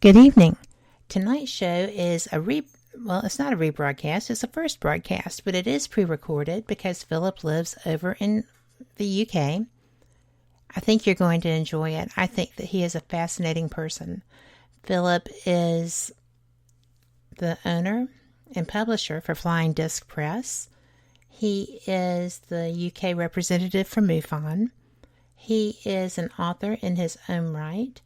Good evening. Tonight's show is it's not a rebroadcast, it's a first broadcast, but it is pre-recorded because Philip lives over in the UK. I think you're going to enjoy it. I think that he is a fascinating person. Philip is the owner and publisher for Flying Disc Press. He is the UK representative for MUFON. He is an author in his own right.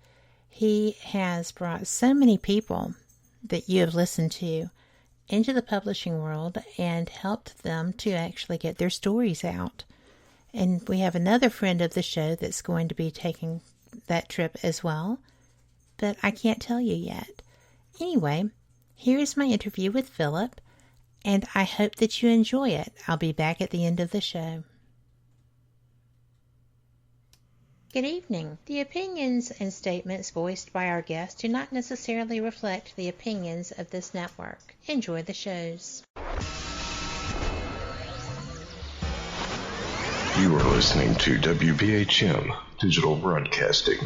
He has brought so many people that you have listened to into the publishing world and helped them to actually get their stories out. And we have another friend of the show that's going to be taking that trip as well, but I can't tell you yet. Anyway, here is my interview with Philip, and I hope that you enjoy it. I'll be back at the end of the show. Good evening. The opinions and statements voiced by our guests do not necessarily reflect the opinions of this network. Enjoy the shows. You are listening to WBHM Digital Broadcasting,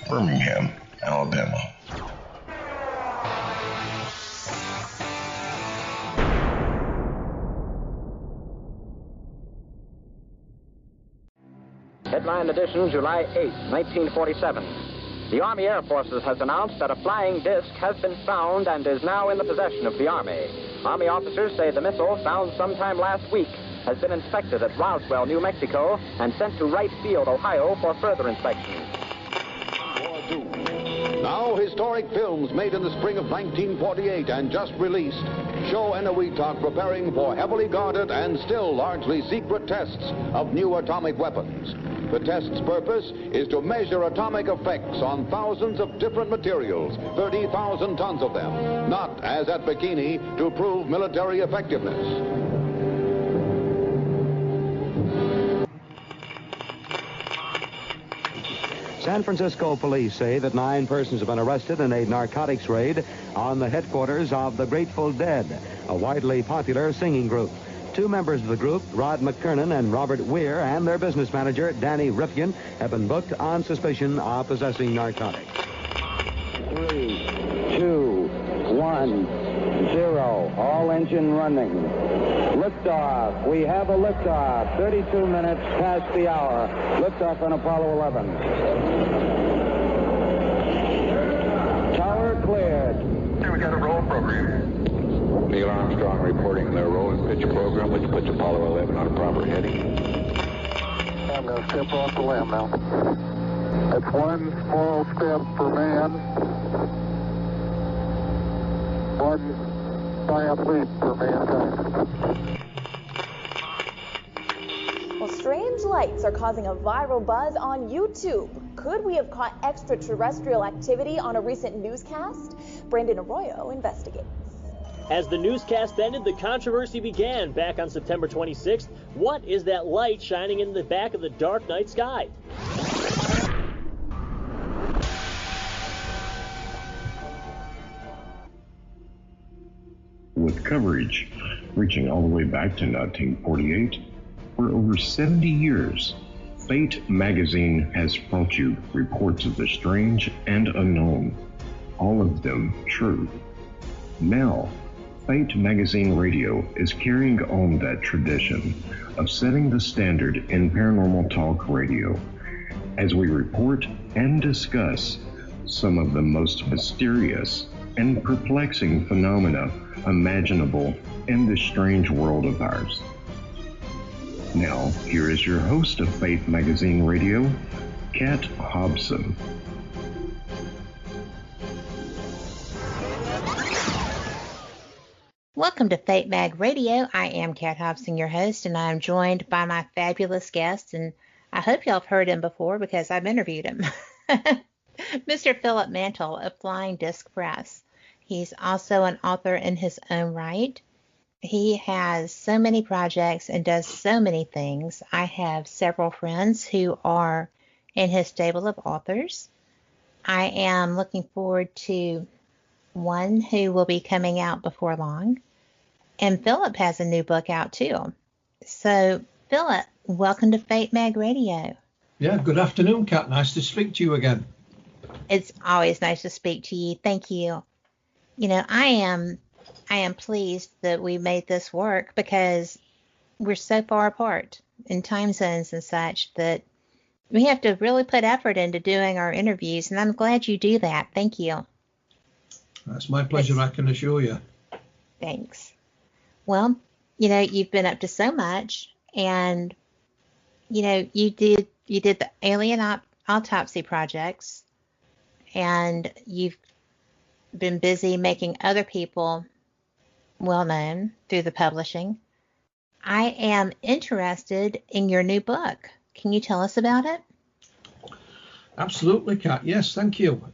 Birmingham, Alabama. Headline edition, July 8, 1947. The Army Air Forces has announced that a flying disc has been found and is now in the possession of the Army. Army officers say the missile, found sometime last week, has been inspected at Roswell, New Mexico, and sent to Wright Field, Ohio, for further inspection. Now, historic films made in the spring of 1948 and just released show Eniwetok preparing for heavily guarded and still largely secret tests of new atomic weapons. The test's purpose is to measure atomic effects on thousands of different materials, 30,000 tons of them, not, as at Bikini, to prove military effectiveness. San Francisco police say that 9 persons have been arrested in a narcotics raid on the headquarters of the Grateful Dead, a widely popular singing group. 2 members of the group, Rod McKernan and Robert Weir, and their business manager, Danny Rifkin, have been booked on suspicion of possessing narcotics. 3, 2, 1, 0. All engine running. Liftoff. We have a liftoff. 32 minutes past the hour. Liftoff on Apollo 11. Tower cleared. Here we got a roll program. Neil Armstrong reporting the roll and pitch program, which puts Apollo 11 on a proper heading. I'm going to step off the limb now. That's one small step for man, one giant leap for mankind. Well, strange lights are causing a viral buzz on YouTube. Could we have caught extraterrestrial activity on a recent newscast? Brandon Arroyo investigates. As the newscast ended, the controversy began back on September 26th. What is that light shining in the back of the dark night sky? With coverage reaching all the way back to 1948, for over 70 years, Fate magazine has brought you reports of the strange and unknown, all of them true. Now, Fate Magazine Radio is carrying on that tradition of setting the standard in paranormal talk radio as we report and discuss some of the most mysterious and perplexing phenomena imaginable in this strange world of ours. Now, here is your host of Fate Magazine Radio, Kat Hobson. Welcome to Fate Mag Radio. I am Kat Hobson, your host, and I am joined by my fabulous guest, and I hope y'all have heard him before because I've interviewed him. Mr. Philip Mantle of Flying Disc Press. He's also an author in his own right. He has so many projects and does so many things. I have several friends who are in his stable of authors. I am looking forward to one who will be coming out before long. And Philip has a new book out too. So, Philip, welcome to Fate Mag Radio. Yeah, good afternoon, Kat. Nice to speak to you again. It's always nice to speak to you. Thank you. You know, I am pleased that we made this work because we're so far apart in time zones and such that we have to really put effort into doing our interviews, and I'm glad you do that. Thank you. That's my pleasure, I can assure you. Thanks. Well, you know, you've been up to so much, and you know, you did the alien autopsy projects, and you've been busy making other people well known through the publishing. I am interested in your new book. Can you tell us about it? Absolutely, Kat. Yes, thank you.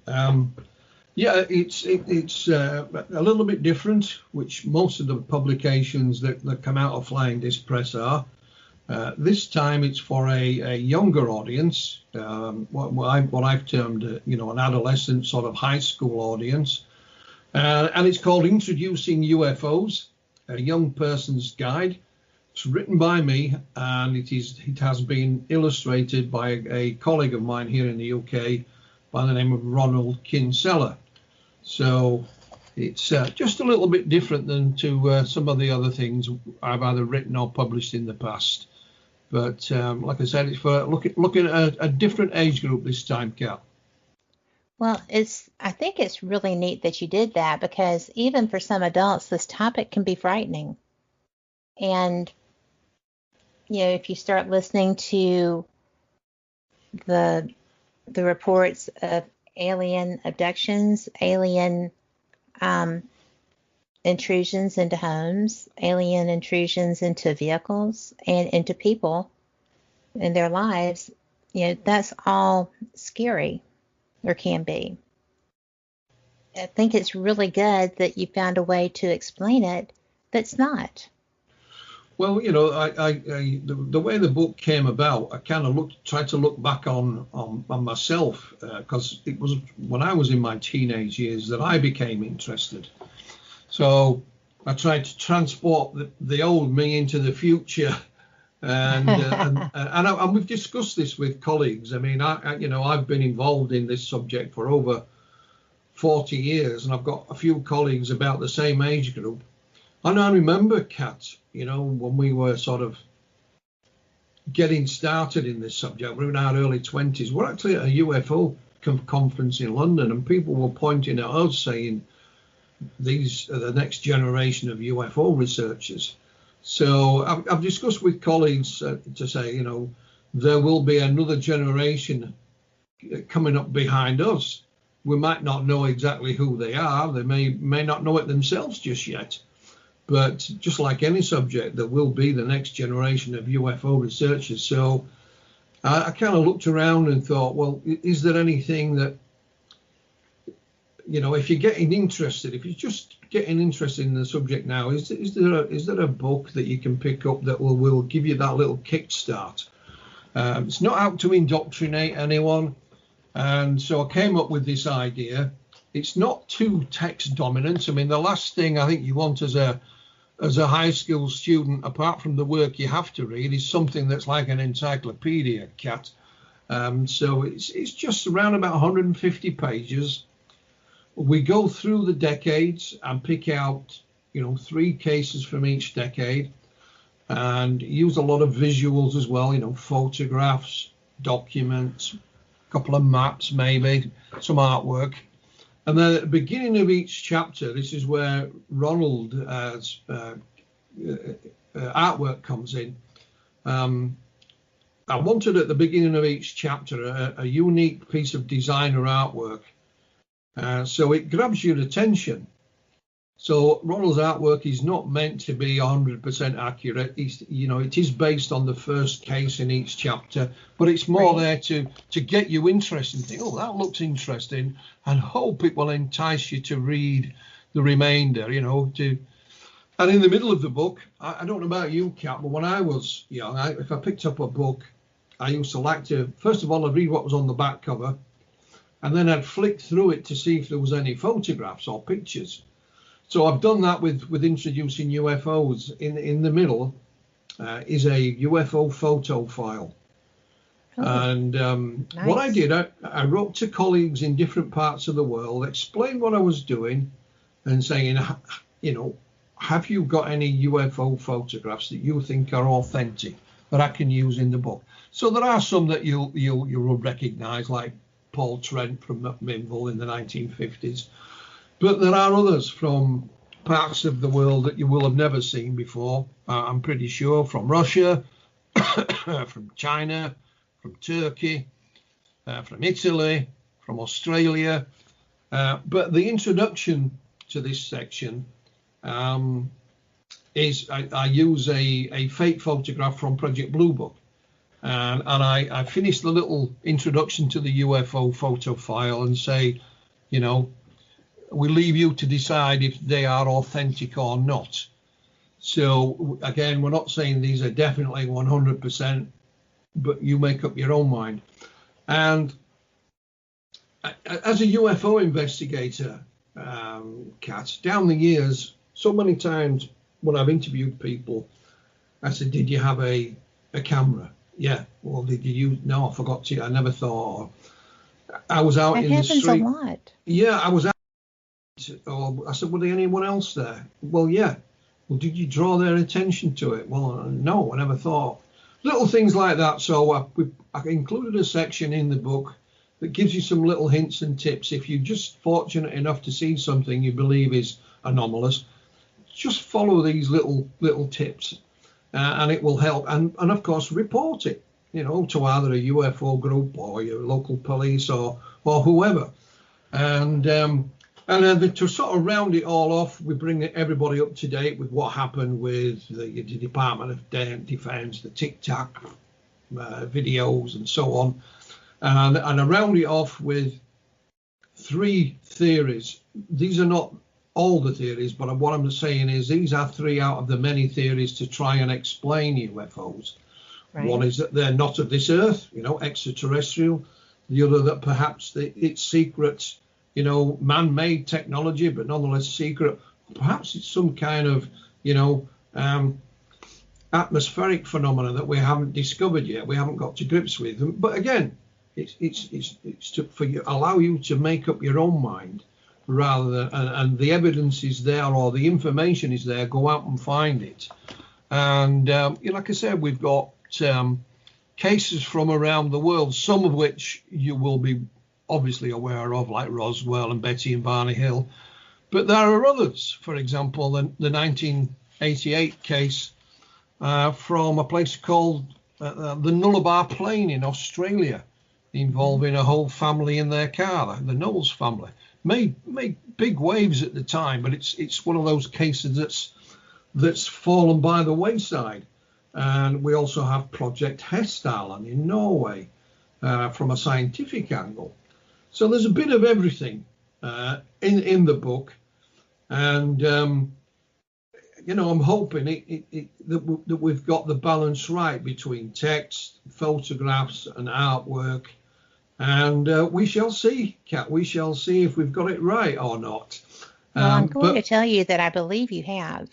Yeah, it's a little bit different, which most of the publications that come out of Flying Disc Press are. This time it's for a younger audience, what I've termed, an adolescent sort of high school audience. And it's called Introducing UFOs, a young person's guide. It's written by me, and it has been illustrated by a colleague of mine here in the UK by the name of Ronald Kinsella. So it's just a little bit different than to some of the other things I've either written or published in the past. But like I said, it's for looking at a different age group this time, Kat. Well, I think it's really neat that you did that, because even for some adults, this topic can be frightening. And, if you start listening to the reports of alien abductions, alien intrusions into homes, alien intrusions into vehicles and into people in their lives, that's all scary, or can be. I think it's really good that you found a way to explain it that's not. Well, the way the book came about, I kind of tried to look back on myself, because it was when I was in my teenage years that I became interested. So I tried to transport the old me into the future, and we've discussed this with colleagues. I mean, I've been involved in this subject for over 40 years, and I've got a few colleagues about the same age group. And I remember, Kat, when we were sort of getting started in this subject, we were in our early 20s. We're actually at a UFO conference in London, and people were pointing at us saying, these are the next generation of UFO researchers. So I've discussed with colleagues to say, there will be another generation coming up behind us. We might not know exactly who they are. They may not know it themselves just yet. But just like any subject, there will be the next generation of UFO researchers. So I kind of looked around and thought, well, is there anything that, if you're getting interested, if you're just getting interested in the subject now, is there a book that you can pick up that will give you that little kickstart? It's not out to indoctrinate anyone. And so I came up with this idea. It's not too text dominant. I mean, the last thing I think you want as a high school student, apart from the work you have to read, is something that's like an encyclopedia, Kat. So it's just around about 150 pages. We go through the decades and pick out, 3 cases from each decade, and use a lot of visuals as well, photographs, documents, a couple of maps, maybe some artwork. And then at the beginning of each chapter, this is where Ronald's artwork comes in. I wanted at the beginning of each chapter a unique piece of designer artwork, so it grabs your attention. So Ronald's artwork is not meant to be 100% accurate. It is based on the first case in each chapter, but it's more there to get you interested and think, oh, that looks interesting, and hope it will entice you to read the remainder, And in the middle of the book, I don't know about you, Kat, but when I was young, if I picked up a book, I used to like to, first of all, I'd read what was on the back cover, and then I'd flick through it to see if there was any photographs or pictures. So I've done that with Introducing UFOs. In the middle is a UFO photo file. And nice. What I did, I wrote to colleagues in different parts of the world, explained what I was doing, and saying, you know, have you got any UFO photographs that you think are authentic that I can use in the book? So there are some that you will recognise, like Paul Trent from Mantle in the 1950s. But there are others from parts of the world that you will have never seen before, I'm pretty sure, from Russia, from China, from Turkey, from Italy, from Australia. But the introduction to this section is I use a fake photograph from Project Blue Book. And I finished the little introduction to the UFO photo file and say, you know, we leave you to decide if they are authentic or not. So again, we're not saying these are definitely 100%, but you make up your own mind. And as a UFO investigator, Kat, down the years, so many times when I've interviewed people, I said, did you have a camera? Yeah. Well, did you? No, I forgot to. I never thought. I was out in the street. That happens a lot. Yeah, I was out. Or I said, were there anyone else there? Well, yeah. Well, did you draw their attention to it? Well, no, I never thought. Little things like that. So I included a section in the book that gives you some little hints and tips. If you're just fortunate enough to see something you believe is anomalous, just follow these little tips, and it will help. And of course, report it, you know, to either a UFO group or your local police or whoever. And to sort of round it all off, we bring everybody up to date with what happened with the Department of Defense, the Tic Tac videos, and so on. And I round it off with 3 theories. These are not all the theories, but what I'm saying is these are 3 out of the many theories to try and explain UFOs. Right. One is that they're not of this earth, you know, extraterrestrial. The other that perhaps it's secret, you know, man-made technology, but nonetheless secret. Perhaps it's some kind of, you know, atmospheric phenomena that we haven't discovered yet. We haven't got to grips with them. But again, it's to allow you to make up your own mind, rather than and the evidence is there or the information is there. Go out and find it. And you know, like I said, we've got cases from around the world, some of which you will be obviously aware of, like Roswell and Betty and Barney Hill. But there are others. For example, the 1988 case from a place called the Nullarbor Plain in Australia, involving a whole family in their car, the Knowles family. Made big waves at the time, but it's one of those cases that's fallen by the wayside. And we also have Project Hestalen in Norway from a scientific angle. So there's a bit of everything in the book, and you know, I'm hoping that we've got the balance right between text, photographs, and artwork. And we shall see, Kat. We shall see if we've got it right or not. Well, I'm going to tell you that I believe you have.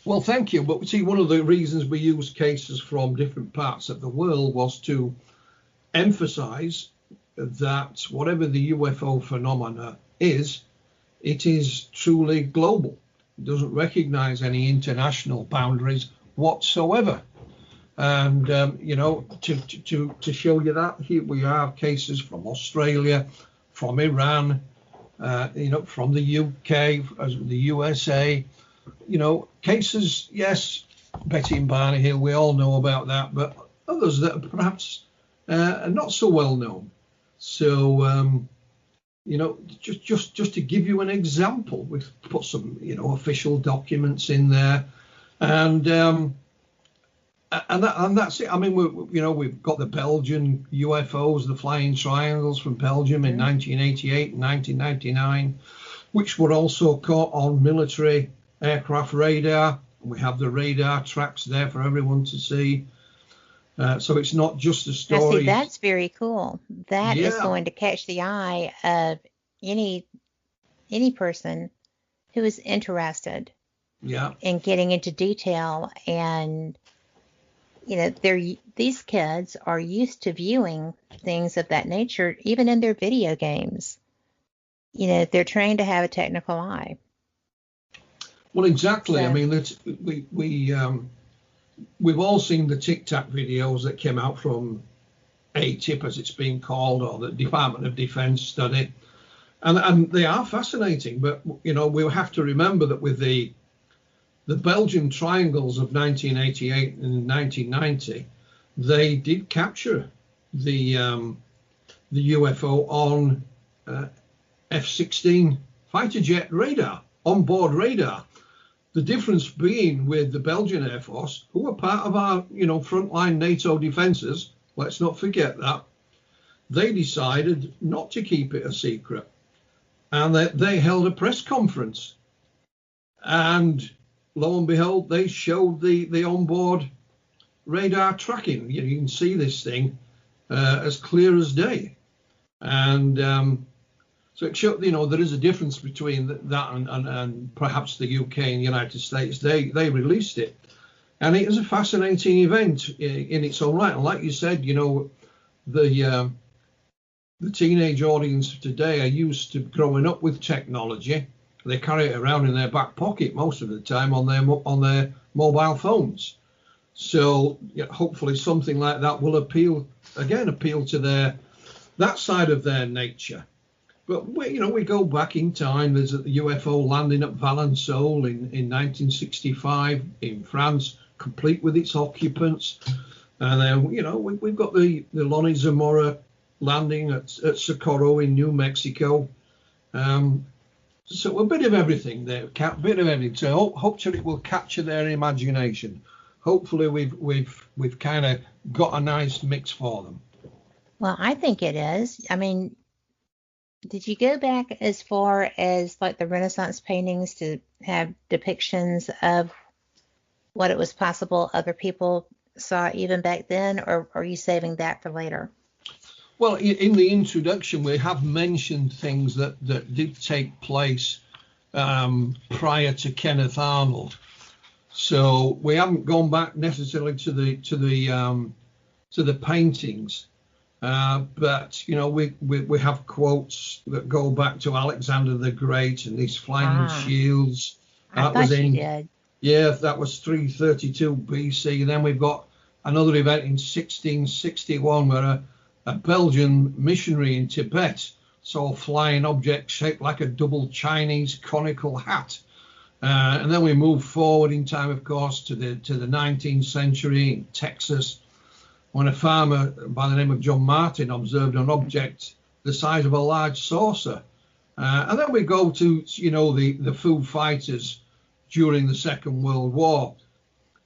Well, thank you. But see, one of the reasons we used cases from different parts of the world was to emphasize that whatever the UFO phenomena is, it is truly global. It doesn't recognize any international boundaries whatsoever. And, you know, to show you that, here we have cases from Australia, from Iran, you know, from the UK, the USA, you know, cases, yes, Betty and Barney Hill, we all know about that, but others that are perhaps are not so well known. So, you know, just to give you an example, we've put some, you know, official documents in there, and that's it. I mean, we've got the Belgian UFOs, the flying triangles from Belgium in 1988 and 1999, which were also caught on military aircraft radar. We have the radar tracks there for everyone to see. So it's not just a story. Now, see, that's very cool. That is going to catch the eye of any person who is interested in getting into detail and these kids are used to viewing things of that nature, even in their video games. They're trained to have a technical eye. Well, exactly. So, I mean, we've all seen the Tic Tac videos that came out from ATIP, as it's being called, or the Department of Defense study, and they are fascinating. But we'll have to remember that with the Belgian triangles of 1988 and 1990, they did capture the UFO on F-16 fighter jet radar, onboard radar. The difference being with the Belgian Air Force, who are part of our, frontline NATO defences, let's not forget that, they decided not to keep it a secret. And they held a press conference. And lo and behold, they showed the onboard radar tracking. You can see this thing as clear as day. And so it showed, there is a difference between that and perhaps the UK and the United States. They released it. And it is a fascinating event in its own right. And like you said, the teenage audience today are used to growing up with technology. They carry it around in their back pocket most of the time on their mobile phones. So hopefully something like that will appeal to that side of their nature. But we go back in time. There's a UFO landing at Valençol in 1965 in France, complete with its occupants. And then we've got the Lonnie Zamora landing at Socorro in New Mexico. So a bit of everything there, a bit of everything. So hopefully it will capture their imagination. Hopefully we've kind of got a nice mix for them. Well, I think it is. I mean, did you go back as far as like the Renaissance paintings to have depictions of what it was possible other people saw even back then, or are you saving that for later? Well, in the introduction, we have mentioned things that did take place prior to Kenneth Arnold. So we haven't gone back necessarily to the paintings, but we have quotes that go back to Alexander the Great and these flying shields. I thought you did. Yeah, that was 332 BC. And then we've got another event in 1661 where a Belgian missionary in Tibet saw a flying object shaped like a double Chinese conical hat. And then we move forward in time, of course, to the 19th century in Texas, when a farmer by the name of John Martin observed an object the size of a large saucer. And then we go to, the Foo Fighters during the Second World War.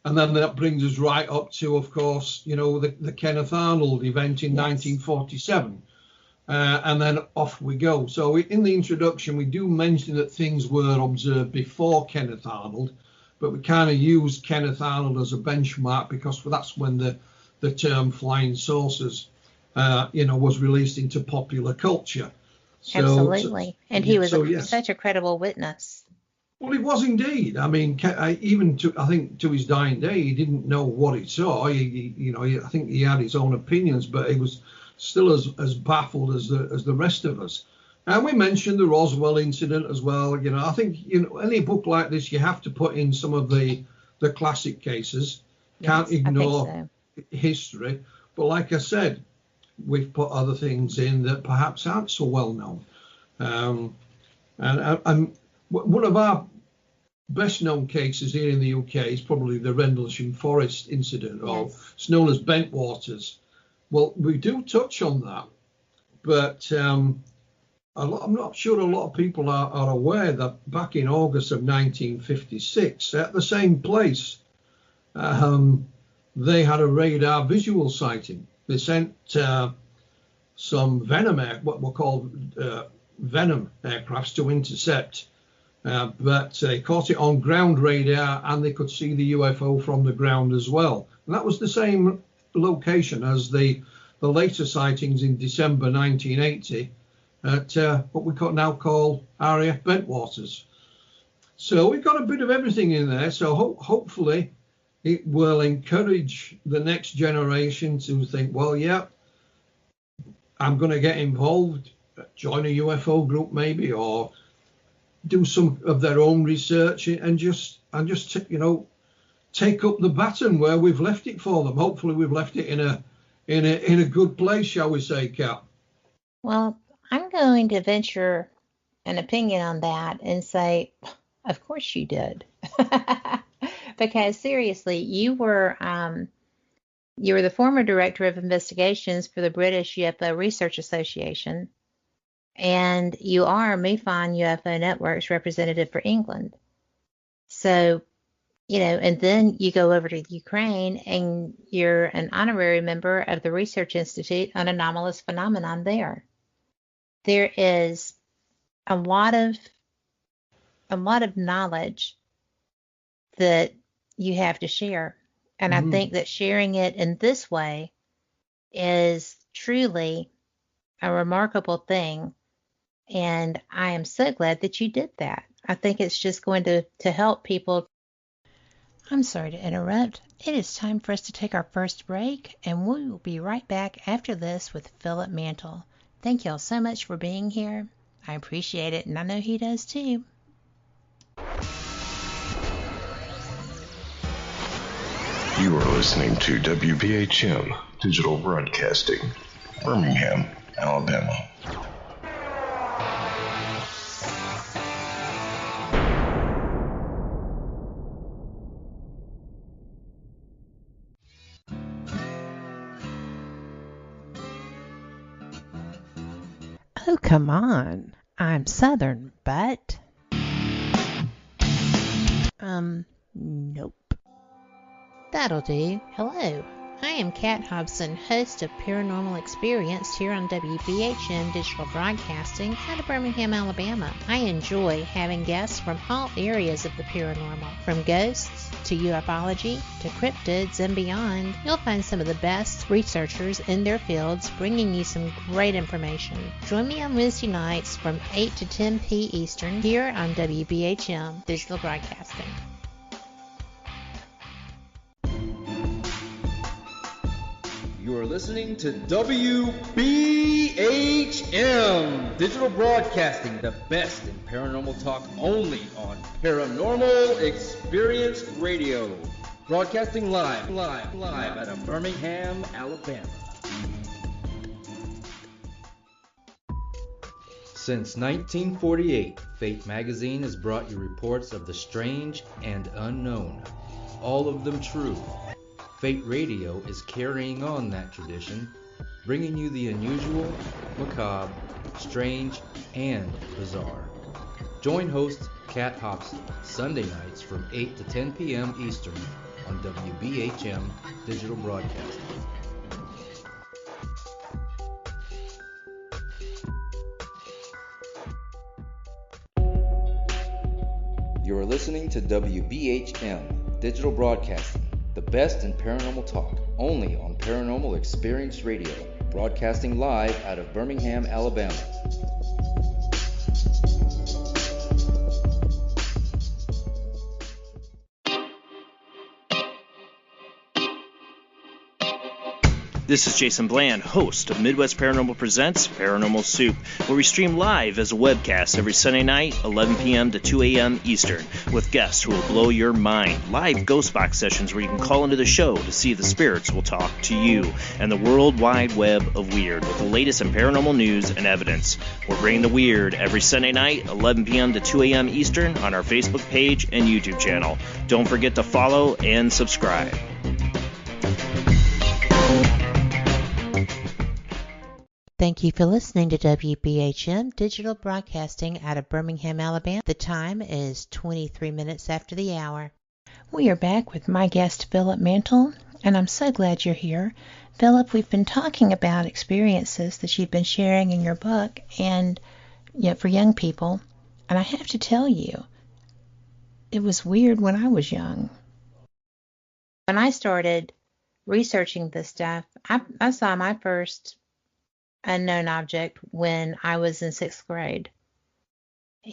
And then that brings us right up to, of course, the Kenneth Arnold event in 1947. And then off we go. So in the introduction, we do mention that things were observed before Kenneth Arnold, but we kind of use Kenneth Arnold as a benchmark because that's when the term flying saucers, was released into popular culture. Absolutely. And he was such a credible witness. Well, he was indeed. I mean, even to his dying day, he didn't know what he saw. I think he had his own opinions, but he was still as baffled as the rest of us. And we mentioned the Roswell incident as well. I think any book like this, you have to put in some of the classic cases. Can't ignore history. But like I said, we've put other things in that perhaps aren't so well known. And one of our best known cases here in the UK is probably the Rendlesham Forest incident, or it's known as Bentwaters. Well, we do touch on that, but I'm not sure a lot of people are aware that back in August of 1956, at the same place, they had a radar visual sighting. They sent some what were called Venom aircrafts to intercept, but they caught it on ground radar and they could see the UFO from the ground as well. And that was the same location as the later sightings in December 1980 at what we now call RAF Bentwaters. So we've got a bit of everything in there. So hopefully it will encourage the next generation to think, well, yeah, I'm going to get involved, join a UFO group maybe, or do some of their own research and just take up the baton where we've left it for them. Hopefully we've left it in a good place, shall we say, Kat? Well, I'm going to venture an opinion on that and say, of course you did. Because seriously, you were the former director of investigations for the British UFO Research Association, and you are MUFON UFO Network's representative for England. So, and then you go over to Ukraine and you're an honorary member of the Research Institute on Anomalous Phenomena there. There is a lot of knowledge that you have to share. And I think that sharing it in this way is truly a remarkable thing. And I am so glad that you did that. I think it's just going to help people. I'm sorry to interrupt. It is time for us to take our first break, and we will be right back after this with Philip Mantle. Thank y'all so much for being here. I appreciate it, and I know he does too. You are listening to WBHM Digital Broadcasting, Birmingham, Alabama. Oh, come on. I'm Southern, but... nope. That'll do. Hello. I am Kat Hobson, host of Paranormal Experience here on WBHM Digital Broadcasting out of Birmingham, Alabama. I enjoy having guests from all areas of the paranormal, from ghosts to ufology to cryptids and beyond. You'll find some of the best researchers in their fields bringing you some great information. Join me on Wednesday nights from 8 to 10 p. Eastern here on WBHM Digital Broadcasting. You are listening to WBHM Digital Broadcasting, the best in paranormal talk, only on Paranormal Experience Radio. Broadcasting live out of Birmingham, Alabama. Since 1948, Fate magazine has brought you reports of the strange and unknown, all of them true. Fate Radio is carrying on that tradition, bringing you the unusual, macabre, strange, and bizarre. Join host Kat Hobson Sunday nights from 8 to 10 p.m. Eastern on WBHM Digital Broadcasting. You are listening to WBHM Digital Broadcasting, the best in paranormal talk, only on Paranormal Experience Radio, broadcasting live out of Birmingham, Alabama. This is Jason Bland, host of Midwest Paranormal Presents Paranormal Soup, where we stream live as a webcast every Sunday night, 11 p.m. to 2 a.m. Eastern, with guests who will blow your mind. Live ghost box sessions where you can call into the show to see if the spirits will talk to you, and the World Wide Web of Weird with the latest in paranormal news and evidence. We're bringing the weird every Sunday night, 11 p.m. to 2 a.m. Eastern on our Facebook page and YouTube channel. Don't forget to follow and subscribe. Thank you for listening to WBHM Digital Broadcasting out of Birmingham, Alabama. The time is 23 minutes after the hour. We are back with my guest, Philip Mantle, and I'm so glad you're here. Philip, we've been talking about experiences that you've been sharing in your book and for young people, and I have to tell you, it was weird when I was young. When I started researching this stuff, I saw my first unknown object when I was in 6th grade.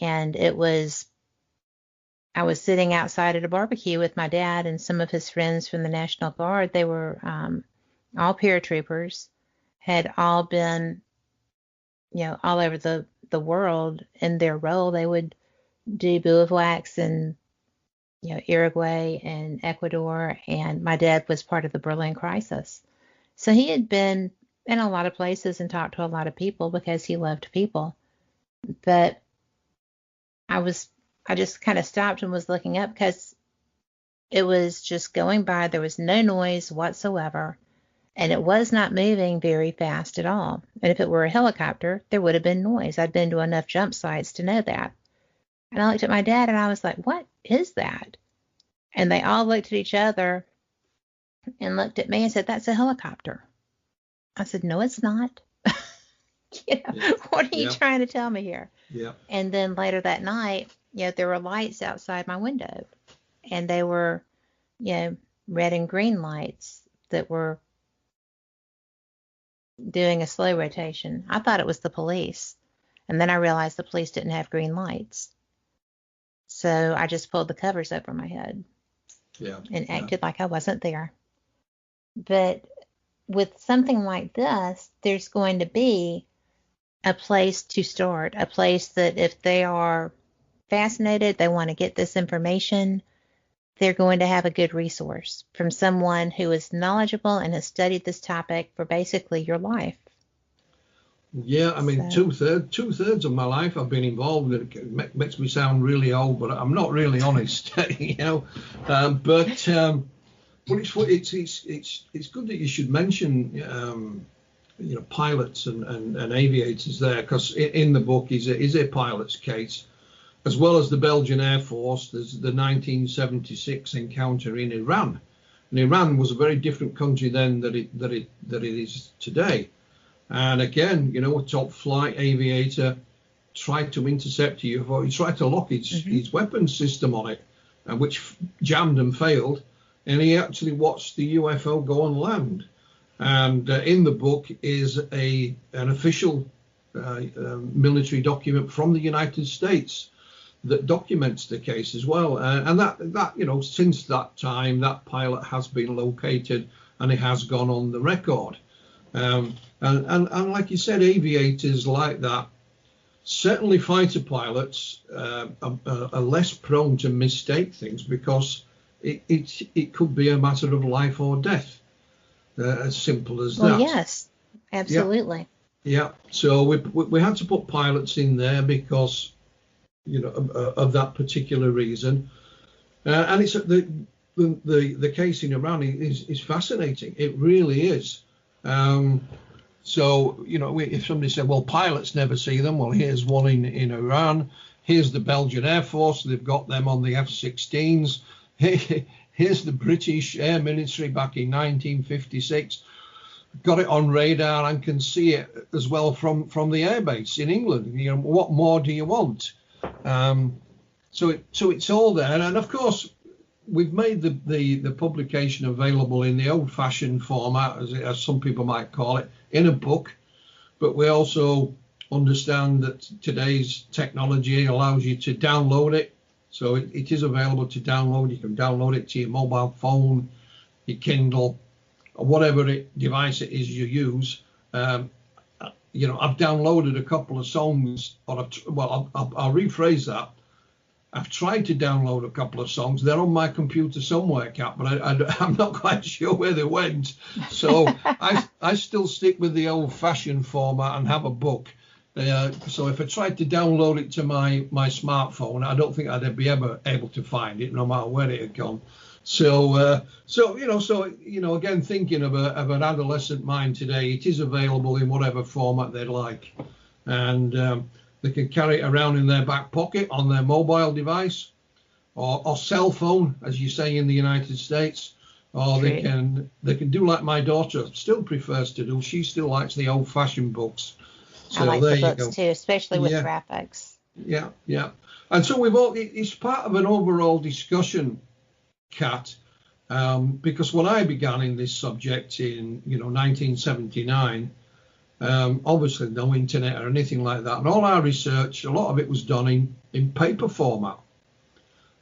And it was I was sitting outside at a barbecue with my dad and some of his friends from the National Guard. They were all paratroopers, had all been, all over the world in their role. They would do bivouacs in, Uruguay and Ecuador, and my dad was part of the Berlin crisis. So he had been in a lot of places and talked to a lot of people because he loved people. But I just kind of stopped and was looking up because it was just going by. There was no noise whatsoever, and it was not moving very fast at all. And if it were a helicopter, there would have been noise. I'd been to enough jump sites to know that. And I looked at my dad and I was like, what is that? And they all looked at each other and looked at me and said, that's a helicopter. I said, no, it's not. What are you trying to tell me here? Yeah. And then later that night, there were lights outside my window, and they were, red and green lights that were doing a slow rotation. I thought it was the police. And then I realized the police didn't have green lights. So I just pulled the covers over my head and acted like I wasn't there. But with something like this, there's going to be a place to start, a place that if they are fascinated, they want to get this information, they're going to have a good resource from someone who is knowledgeable and has studied this topic for basically your life. Yeah, I mean, two-thirds of my life I've been involved. It makes me sound really old, but I'm not really honest, But it's good that you should mention, pilots and aviators there, because in the book is a pilot's case, as well as the Belgian Air Force. There's the 1976 encounter in Iran, and Iran was a very different country then that it is today. And again, a top flight aviator tried to intercept a UFO. He tried to lock his weapons system on it, which jammed and failed. And he actually watched the UFO go on land. And in the book is an official military document from the United States that documents the case as well. And that since that time, that pilot has been located and it has gone on the record. And like you said, aviators like that, certainly fighter pilots are less prone to mistake things because it could be a matter of life or death, as simple as that. Well, yes, absolutely. Yeah. So we had to put pilots in there because of that particular reason, and it's the case in Iran is fascinating. It really is. So, if somebody said, well, pilots never see them, well, here's one in Iran. Here's the Belgian Air Force. They've got them on the F-16s. Here's the British Air Ministry back in 1956. Got it on radar and can see it as well from the airbase in England. What more do you want? So it's all there. And of course, we've made the publication available in the old-fashioned format, as some people might call it, in a book. But we also understand that today's technology allows you to download it. So it is available to download. You can download it to your mobile phone, your Kindle, or whatever device it is you use. I've downloaded a couple of songs. I'll rephrase that. I've tried to download a couple of songs. They're on my computer somewhere, Kat, but I'm not quite sure where they went. So I still stick with the old-fashioned format and have a book. So if I tried to download it to my smartphone, I don't think I'd be ever able to find it, no matter where it had gone. So again, thinking of an adolescent mind today, it is available in whatever format they'd like, and they can carry it around in their back pocket on their mobile device, or cell phone, as you say in the United States, or they can do like my daughter still prefers to do. She still likes the old-fashioned books. So I like the books too, especially with graphics. Yeah. And so it's part of an overall discussion, Kat, because when I began in this subject in 1979, obviously no internet or anything like that, and all our research, a lot of it was done in paper format.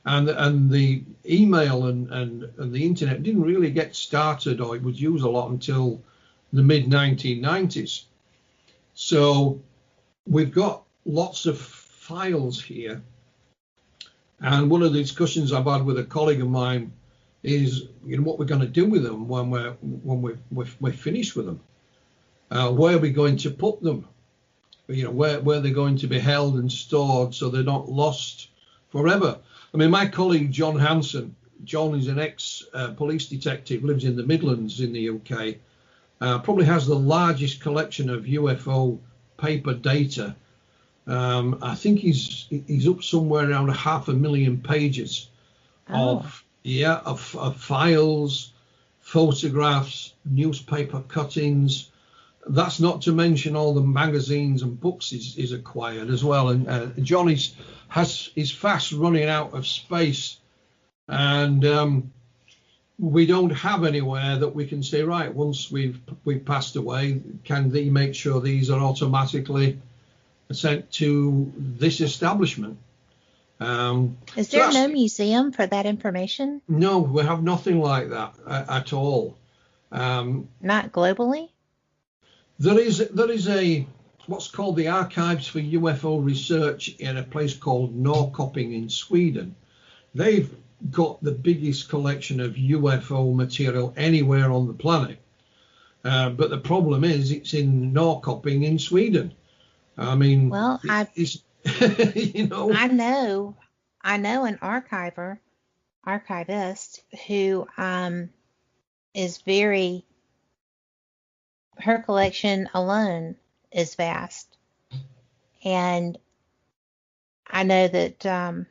And the email and the internet didn't really get started, or it was used a lot, until the mid 1990s. So we've got lots of files here, and one of the discussions I've had with a colleague of mine is, what we're going to do with them when we're finished with them. Where are we going to put them? Where they're going to be held and stored so they're not lost forever. I mean, my colleague John Hanson, John is an ex-police detective, lives in the Midlands in the UK, probably has the largest collection of UFO paper data. I think he's up somewhere around 500,000 pages of files, photographs, newspaper cuttings. That's not to mention all the magazines and books he's acquired as well. And John is fast running out of space, and we don't have anywhere that we can say, right, once we've passed away, can they make sure these are automatically sent to this establishment? Is there no museum for that information? No, we have nothing like that at all. Not globally? There is a what's called the Archives for UFO Research in a place called Norrköping in Sweden. They've got the biggest collection of UFO material anywhere on the planet. But the problem is it's in Norrköping in Sweden. I mean, well, I know an archivist who is very, her collection alone is vast. And I know that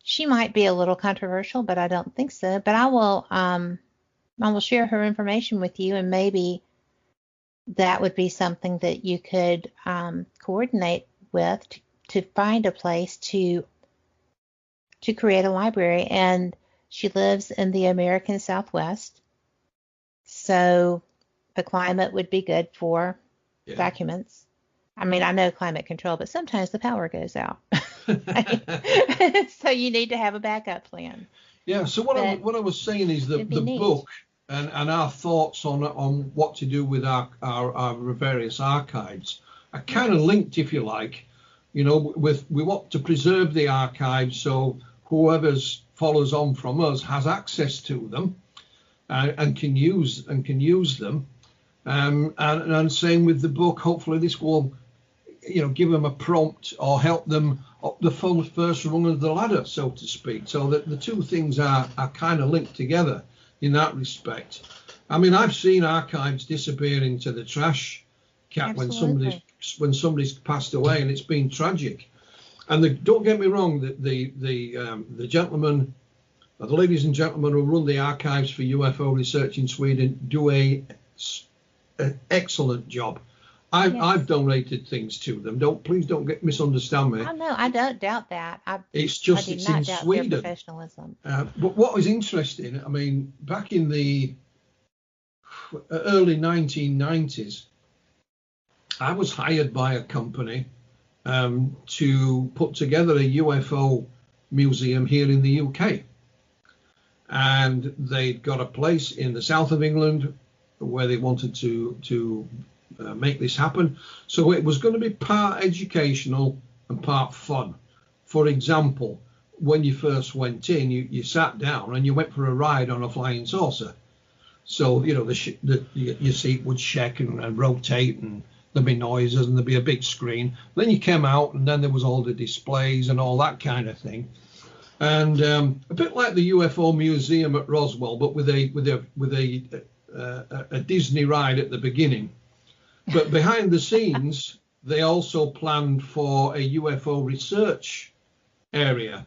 she might be a little controversial, but I don't think so. But I will share her information with you, and maybe that would be something that you could coordinate with to find a place to create a library. And she lives in the American Southwest, so the climate would be good for documents. I mean, I know climate control, but sometimes the power goes out. So you need to have a backup plan. Yeah, so what I was saying is the book and our thoughts on what to do with our various archives are kind of linked, if you like. We want to preserve the archives so whoever follows on from us has access to them and can use them. And same with the book. Hopefully this will, give them a prompt or help them up the first rung of the ladder, so to speak. So that the two things are kind of linked together in that respect. I mean, I've seen archives disappear into the trash, Kat, when somebody's passed away, and it's been tragic. And don't get me wrong, the gentlemen, the ladies and gentlemen who run the Archives for UFO Research in Sweden do an excellent job. I've donated things to them. Please don't misunderstand me. Oh, no, I don't doubt that. It's in Sweden. Their professionalism. But what was interesting, I mean, back in the early 1990s, I was hired by a company to put together a UFO museum here in the UK. And they'd got a place in the south of England where they wanted to make this happen. So it was going to be part educational and part fun. For example, when you first went in, you sat down and you went for a ride on a flying saucer. So, your seat would shake and rotate, and there'd be noises and there'd be a big screen. Then you came out, and then there was all the displays and all that kind of thing. And a bit like the UFO museum at Roswell, but with a Disney ride at the beginning. But behind the scenes, they also planned for a UFO research area.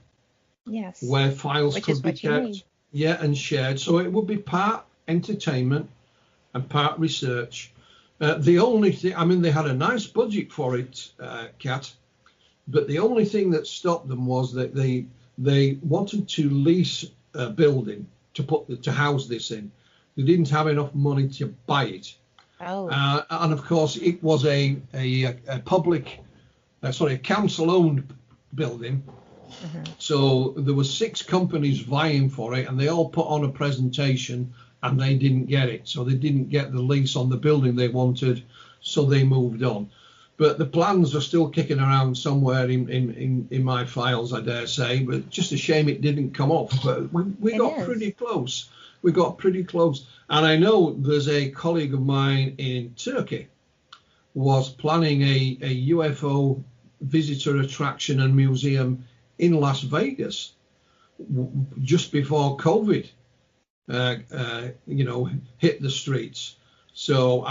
Yes. Where files could be kept, and shared. So it would be part entertainment and part research. The only thing, I mean, they had a nice budget for it, Kat, but the only thing that stopped them was that they wanted to lease a building to house this in. They didn't have enough money to buy it. Oh. And of course, it was a council-owned building, So there were 6 companies vying for it, and they all put on a presentation, and they didn't get it. So they didn't get the lease on the building they wanted, so they moved on. But the plans are still kicking around somewhere in my files, I dare say. But just a shame it didn't come off. But we got pretty close. We got pretty close. And I know there's a colleague of mine in Turkey was planning a UFO visitor attraction and museum in Las Vegas just before COVID, hit the streets. So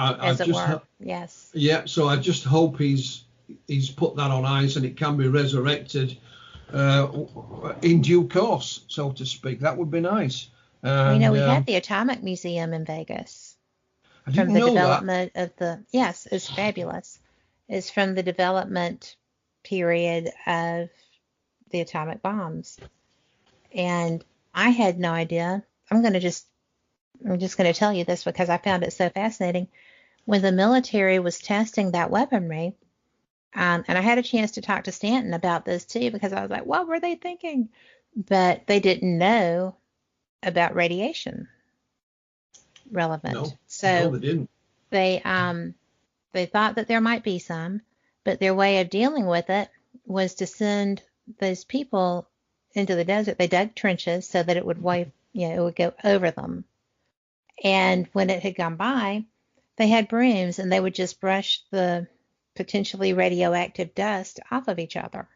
So I just hope he's put that on ice and it can be resurrected in due course, so to speak. That would be nice. We had the Atomic Museum in Vegas. I didn't know development of yes, it's fabulous. It's from the development period of the atomic bombs. And I had no idea. I'm just going to tell you this because I found it so fascinating. When the military was testing that weaponry, and I had a chance to talk to Stanton about this too, because I was like, what were they thinking? But they didn't know about radiation relevant. No, so they didn't. They thought that there might be some, but their way of dealing with it was to send those people into the desert. They dug trenches so that it would it would go over them. And when it had gone by, they had brooms and they would just brush the potentially radioactive dust off of each other.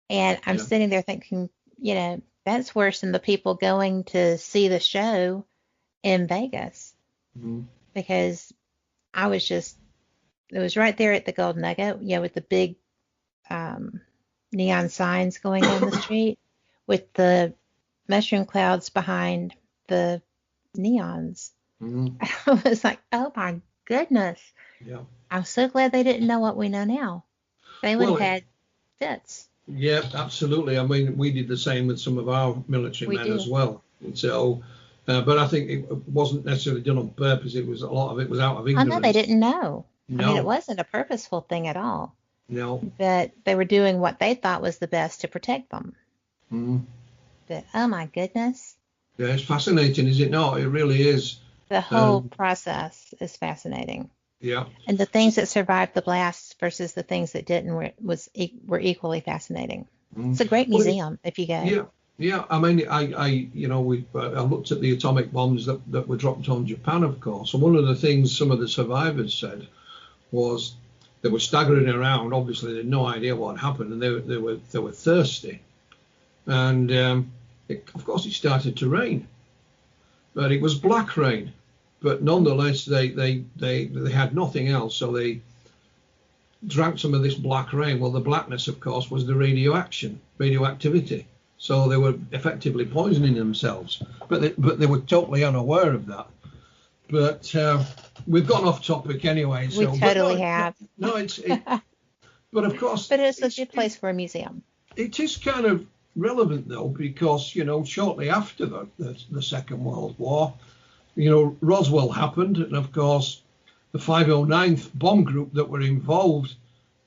And I'm sitting there thinking, that's worse than the people going to see the show in Vegas. Because it was right there at the Gold Nugget, with the big neon signs going down the street with the mushroom clouds behind the neons. I was like, oh my goodness. Yeah. I'm so glad they didn't know what we know now. They would have had fits. Yeah, absolutely. I mean, we did the same with some of our military men as well. So, but I think it wasn't necessarily done on purpose. A lot of it was out of ignorance. Oh, no, they didn't know. No. I mean, it wasn't a purposeful thing at all. No. But they were doing what they thought was the best to protect them. But, oh my goodness. Yeah, it's fascinating, is it not? It really is. The whole process is fascinating. Yeah. And the things that survived the blasts versus the things that didn't were equally fascinating. It's a great museum if you go. Yeah. Yeah, I mean, I looked at the atomic bombs that were dropped on Japan, of course. And one of the things some of the survivors said was they were staggering around. Obviously, they had no idea what happened, and they were thirsty. And of course, it started to rain, but it was black rain. But nonetheless, they had nothing else, so they drank some of this black rain. Well, the blackness, of course, was the radioactivity. So they were effectively poisoning themselves, but they were totally unaware of that. But we've gone off topic anyway. So, we totally have. No, but of course. But it's a good place for a museum. It is kind of relevant though, because shortly after the Second World War, Roswell happened, and of course the 509th bomb group that were involved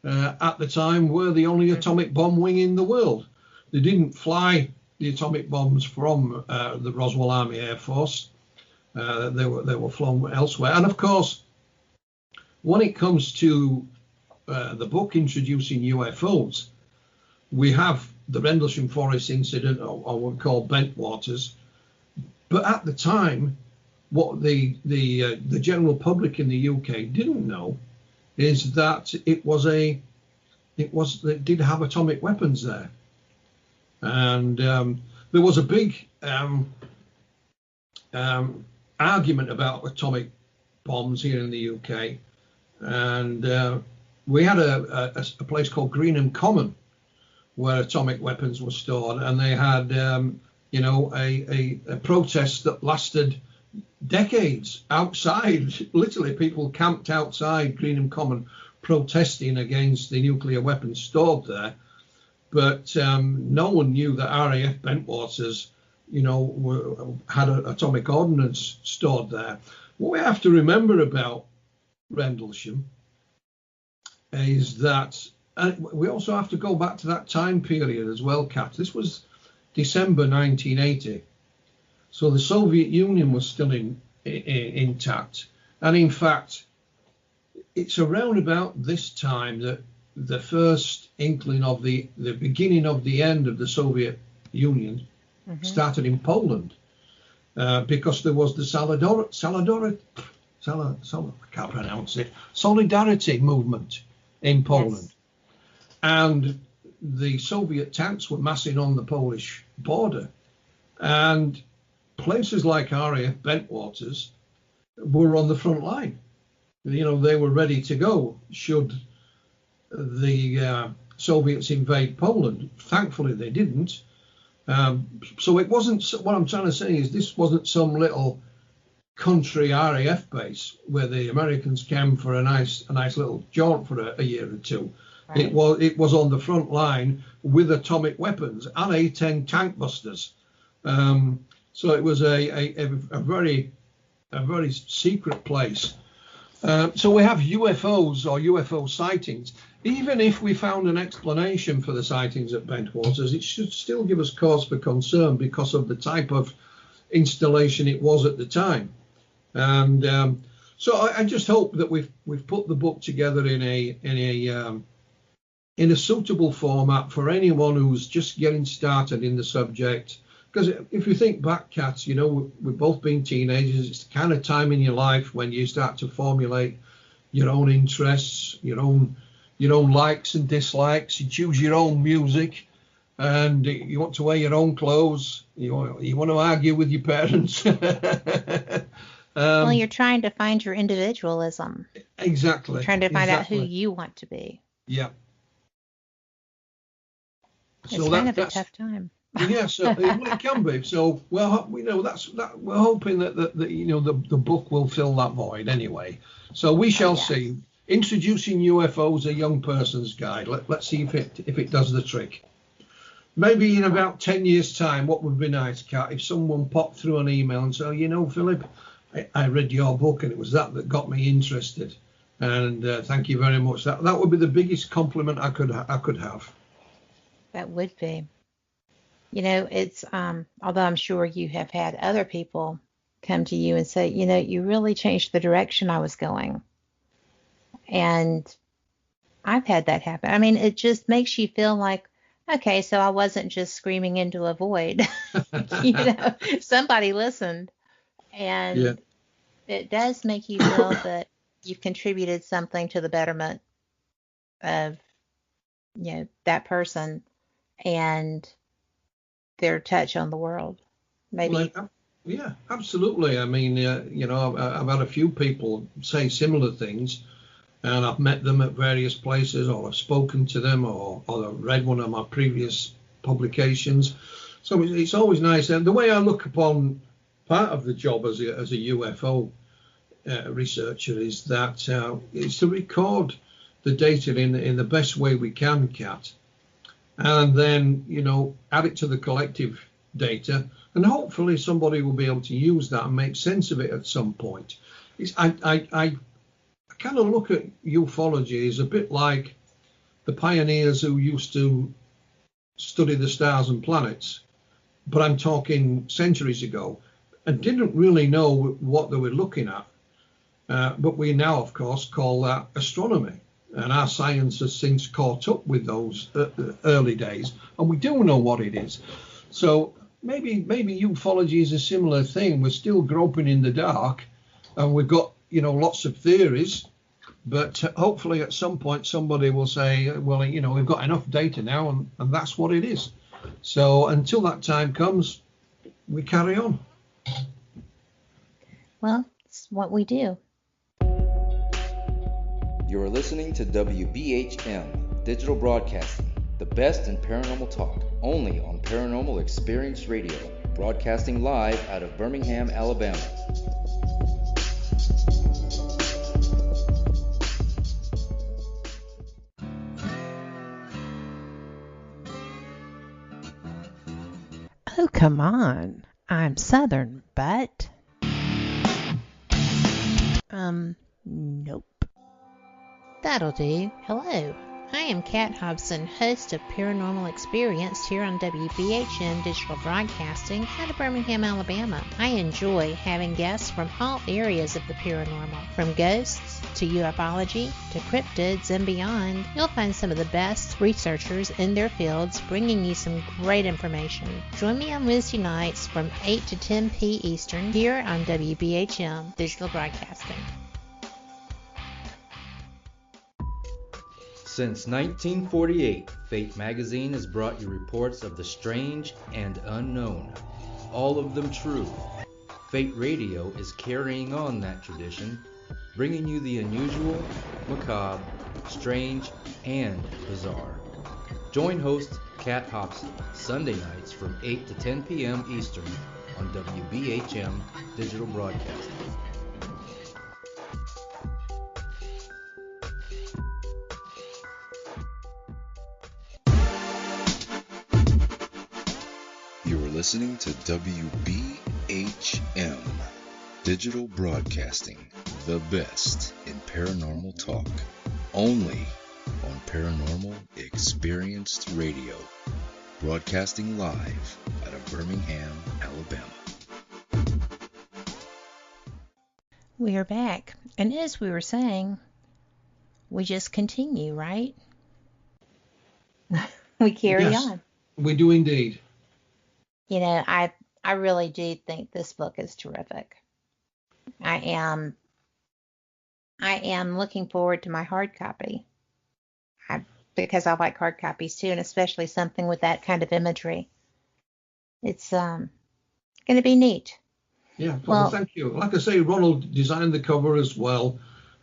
at the time were the only atomic bomb wing in the world. They didn't fly the atomic bombs from the Roswell Army Air Force. They were flown elsewhere. And of course, when it comes to the book introducing UFOs, we have the Rendlesham Forest incident, or what we call Bentwaters. But at the time, what the general public in the UK didn't know is that it did have atomic weapons there. And there was a big argument about atomic bombs here in the UK, and we had a place called Greenham Common where atomic weapons were stored, and they had a protest that lasted decades outside. Literally, people camped outside Greenham Common protesting against the nuclear weapons stored there. But no one knew that RAF Bentwaters, had atomic ordnance stored there. What we have to remember about Rendlesham is that And we also have to go back to that time period as well, Kat. This was December 1980. So the Soviet Union was still intact. And in fact, it's around about this time that the first inkling of the beginning of the end of the Soviet Union started in Poland, because there was the Solidarity movement in Poland. Yes. And the Soviet tanks were massing on the Polish border. And places like RAF Bentwaters were on the front line. You know, they were ready to go should the Soviets invade Poland. Thankfully, they didn't. So it wasn't, what I'm trying to say is this wasn't some little country RAF base where the Americans came for a nice little jaunt for a year or two. Right. It was on the front line with atomic weapons and A-10 tank busters. So it was a very secret place. So we have UFOs or UFO sightings. Even if we found an explanation for the sightings at Bentwaters, it should still give us cause for concern because of the type of installation it was at the time. And so I just hope that we've put the book together in a suitable format for anyone who's just getting started in the subject. Because if you think back, Kat, you know, we've both been teenagers. It's the kind of time in your life when you start to formulate your own interests, your own likes and dislikes. You choose your own music, and you want to wear your own clothes. You want to argue with your parents. Well, you're trying to find your individualism. Exactly. You're trying to find out who you want to be. Yeah. It's kind of a tough time. Yes, it can be. So, well, we know we're hoping that the book will fill that void anyway. So we shall see. Introducing UFOs, a young person's guide. Let's see if it does the trick. Maybe in about 10 years' time, what would be nice, Kat, if someone popped through an email and said, Philip, I read your book and it was that got me interested. And thank you very much. That would be the biggest compliment I could have. That would be. You know, it's although I'm sure you have had other people come to you and say, you really changed the direction I was going. And I've had that happen. I mean, it just makes you feel like, okay, so I wasn't just screaming into a void. Somebody listened. And it does make you feel that you've contributed something to the betterment of, that person and their touch on the world. Maybe. Well, yeah, absolutely. I mean, I've had a few people say similar things, and I've met them at various places, or I've spoken to them, or I've read one of my previous publications. So it's always nice. And the way I look upon part of the job as a UFO researcher is that it's to record the data in the best way we can, Kat. And then, add it to the collective data, and hopefully somebody will be able to use that and make sense of it at some point. I kind of look at ufology as a bit like the pioneers who used to study the stars and planets, but I'm talking centuries ago, and didn't really know what they were looking at. But we now, of course, call that astronomy. And our science has since caught up with those early days, and we do know what it is. So maybe ufology is a similar thing. We're still groping in the dark, and we've got lots of theories, but hopefully at some point somebody will say, well, we've got enough data now, and that's what it is. So until that time comes, we carry on. Well, it's what we do. You're listening to WBHM Digital Broadcasting, the best in paranormal talk, only on Paranormal Experience Radio, broadcasting live out of Birmingham, Alabama. Oh, come on. I'm Southern, but... Nope. That'll do. Hello, I am Kat Hobson, host of Paranormal Experience here on WBHM Digital Broadcasting out of Birmingham, Alabama. I enjoy having guests from all areas of the paranormal, from ghosts to ufology to cryptids and beyond. You'll find some of the best researchers in their fields bringing you some great information. Join me on Wednesday nights from 8 to 10 p. Eastern here on WBHM Digital Broadcasting. Since 1948, Fate magazine has brought you reports of the strange and unknown, all of them true. Fate Radio is carrying on that tradition, bringing you the unusual, macabre, strange, and bizarre. Join host Kat Hobson Sunday nights from 8 to 10 p.m. Eastern on WBHM Digital Broadcasting. Listening to WBHM Digital Broadcasting, the best in paranormal talk, only on Paranormal Experienced Radio, broadcasting live out of Birmingham, Alabama. We are back, and as we were saying, we just continue, right? We carry on. We do indeed. You know, I really do think this book is terrific. I am looking forward to my hard copy. Because I like hard copies too, and especially something with that kind of imagery. It's going to be neat. Yeah, well, thank you. Like I say, Ronald designed the cover as well.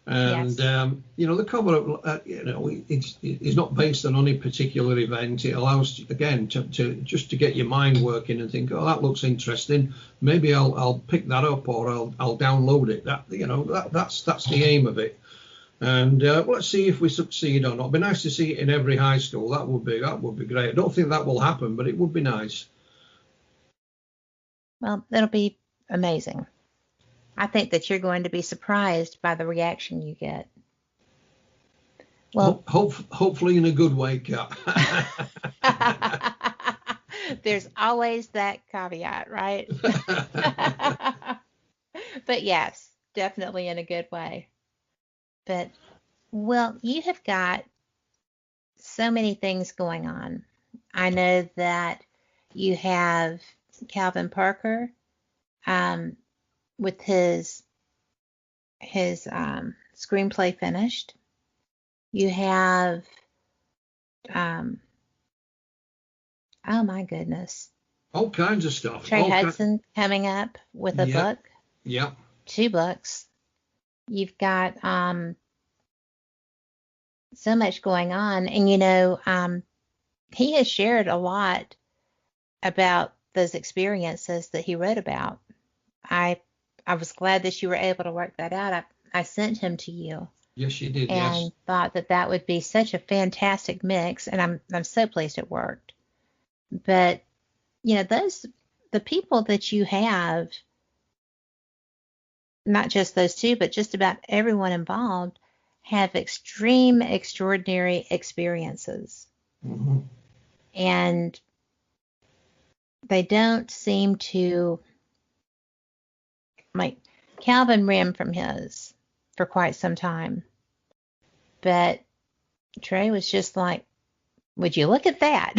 And, yes. The cover, it's not based on any particular event. It allows, again, to get your mind working and think, oh, that looks interesting. Maybe I'll pick that up or I'll download it. That's the aim of it. And let's see if we succeed or not. It'd be nice to see it in every high school. That would be great. I don't think that will happen, but it would be nice. Well, that'll be amazing. I think that you're going to be surprised by the reaction you get. Well, hopefully in a good way, Kat. There's always that caveat, right? But yes, definitely in a good way. But, well, you have got so many things going on. I know that you have Calvin Parker, with his screenplay finished. You have, oh my goodness, all kinds of stuff. Trey Hudson coming up with a book. Yeah. 2 books. You've got so much going on, and he has shared a lot about those experiences that he wrote about. I was glad that you were able to work that out. I sent him to you. Yes, you did. And thought that would be such a fantastic mix, and I'm so pleased it worked. But the people that you have, not just those 2, but just about everyone involved, have extraordinary experiences. Mm-hmm. And they don't seem to. Like, Calvin ran from his for quite some time. But Trey was just like, would you look at that?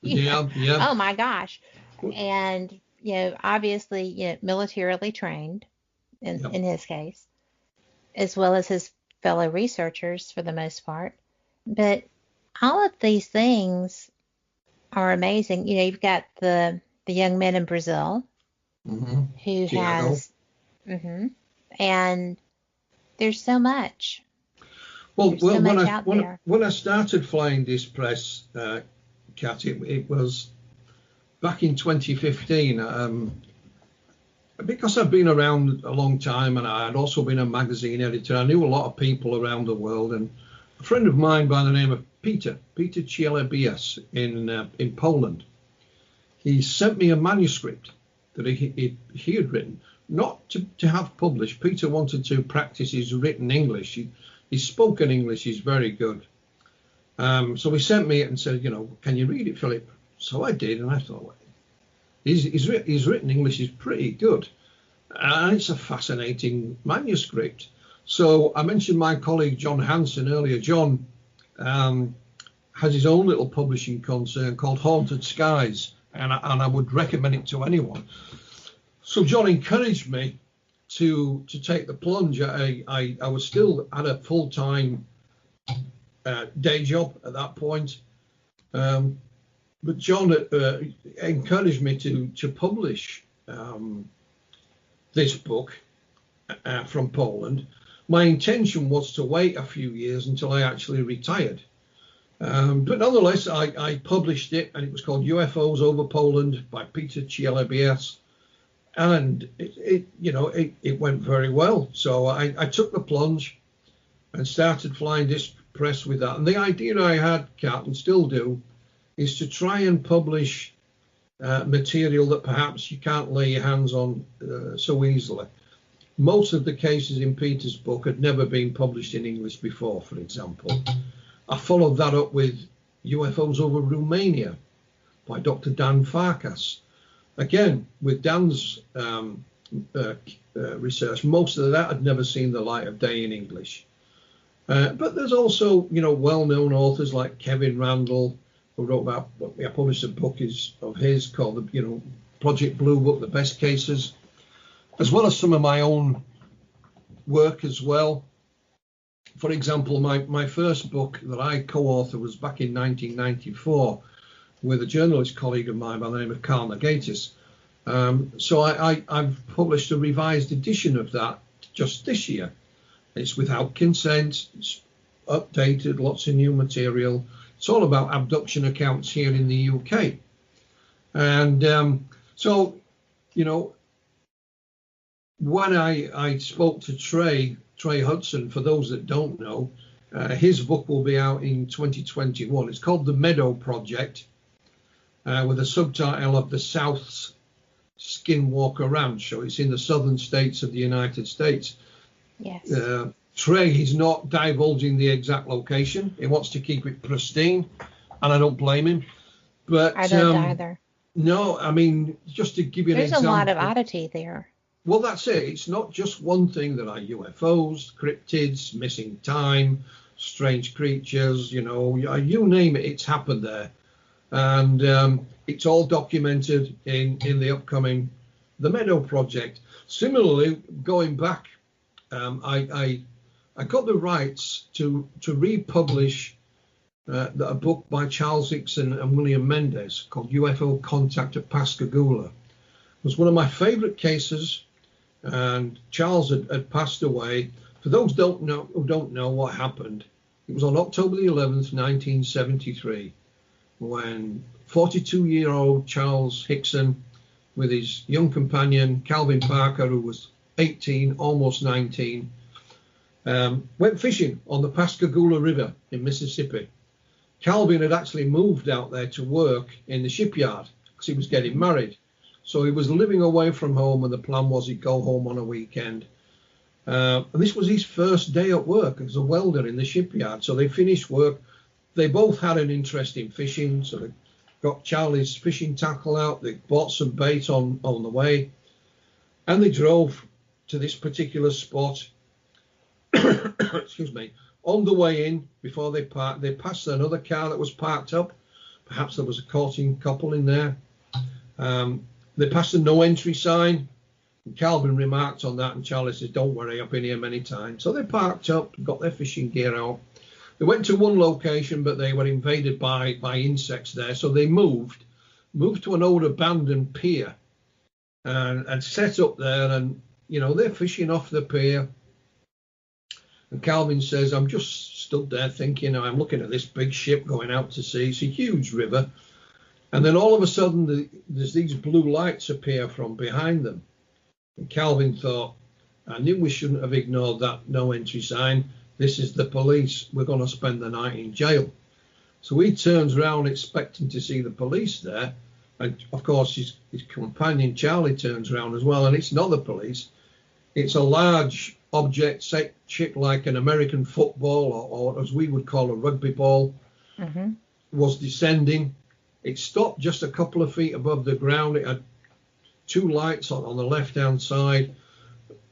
Yeah. Oh, my gosh. And, obviously, militarily trained in his case, as well as his fellow researchers for the most part. But all of these things are amazing. You've got the young men in Brazil. Mm-hmm. Who has, and there's so much. Well, when I started flying this press, Kat, it was back in 2015. Because I've been around a long time, and I had also been a magazine editor, I knew a lot of people around the world, and a friend of mine by the name of Peter Cielebias in Poland, he sent me a manuscript that he had written, not to have published. Peter wanted to practice his written English. His spoken English is very good. So he sent me it and said, can you read it, Philip? So I did, and I thought, well, he's written English is pretty good, and it's a fascinating manuscript. So I mentioned my colleague John Hanson earlier. John has his own little publishing concern called Haunted Skies, and I would recommend it to anyone. So John encouraged me to take the plunge. I was still at a full-time day job at that point, but John encouraged me to publish this book from Poland. My intention was to wait a few years until I actually retired, but nonetheless I published it, and it was called UFOs Over Poland by Peter Cielebias, and it went very well. So I took the plunge and started flying disc press with that. And the idea I had, Kat, and still do, is to try and publish material that perhaps you can't lay your hands on so easily. Most of the cases in Peter's book had never been published in English before, for example. I followed that up with UFOs Over Romania by Dr. Dan Farkas. Again, with Dan's research, most of that had never seen the light of day in English. But there's also, well-known authors like Kevin Randall, who wrote about, I published a book of his called, Project Blue Book, The Best Cases, as well as some of my own work as well. For example, my first book that I co-authored was back in 1994 with a journalist colleague of mine by the name of Carl Nagatis. So I've published a revised edition of that just this year. It's without consent, it's updated, lots of new material. It's all about abduction accounts here in the UK. And so, when I spoke to Trey Hudson, for those that don't know, his book will be out in 2021. It's called The Meadow Project, with a subtitle of The South's Skinwalker Ranch. So it's in the southern states of the United States. Yes. Trey, he's not divulging the exact location. He wants to keep it pristine, and I don't blame him. But I don't either. No, I mean, just to give you an example. There's a lot of oddity there. Well, that's it. It's not just one thing. There are UFOs, cryptids, missing time, strange creatures, you name it, it's happened there. And it's all documented in the upcoming The Meadow Project. Similarly, going back, I got the rights to republish a book by Charles Hickson and William Mendez called UFO Contact at Pascagoula. It was one of my favorite cases, and Charles had passed away. For those who don't know what happened, it was on October the 11th, 1973, when 42-year-old Charles Hickson, with his young companion Calvin Parker, who was 18, almost 19, went fishing on the Pascagoula River in Mississippi. Calvin had actually moved out there to work in the shipyard because he was getting married. So he was living away from home, and the plan was he'd go home on a weekend. And this was his first day at work as a welder in the shipyard. So they finished work. They both had an interest in fishing. So they got Charlie's fishing tackle out. They bought some bait on the way. And they drove to this particular spot. Excuse me. On the way in, before they parked, they passed another car that was parked up. Perhaps there was a courting couple in there. They passed a no entry sign. And Calvin remarked on that, and Charlie says, "Don't worry, I've been here many times." So they parked up, got their fishing gear out. They went to one location, but they were invaded by insects there. So they moved to an old abandoned pier and set up there. And, they're fishing off the pier. And Calvin says, "I'm just stood there thinking, I'm looking at this big ship going out to sea. It's a huge river." And then all of a sudden, there's these blue lights appear from behind them. And Calvin thought, "I knew we shouldn't have ignored that no entry sign. This is the police. We're going to spend the night in jail." So he turns around expecting to see the police there. And, of course, his companion Charlie turns around as well. And it's not the police. It's a large object shaped like an American football, or as we would call a rugby ball. was descending. It stopped just a couple of feet above the ground. It had two lights on the left-hand side,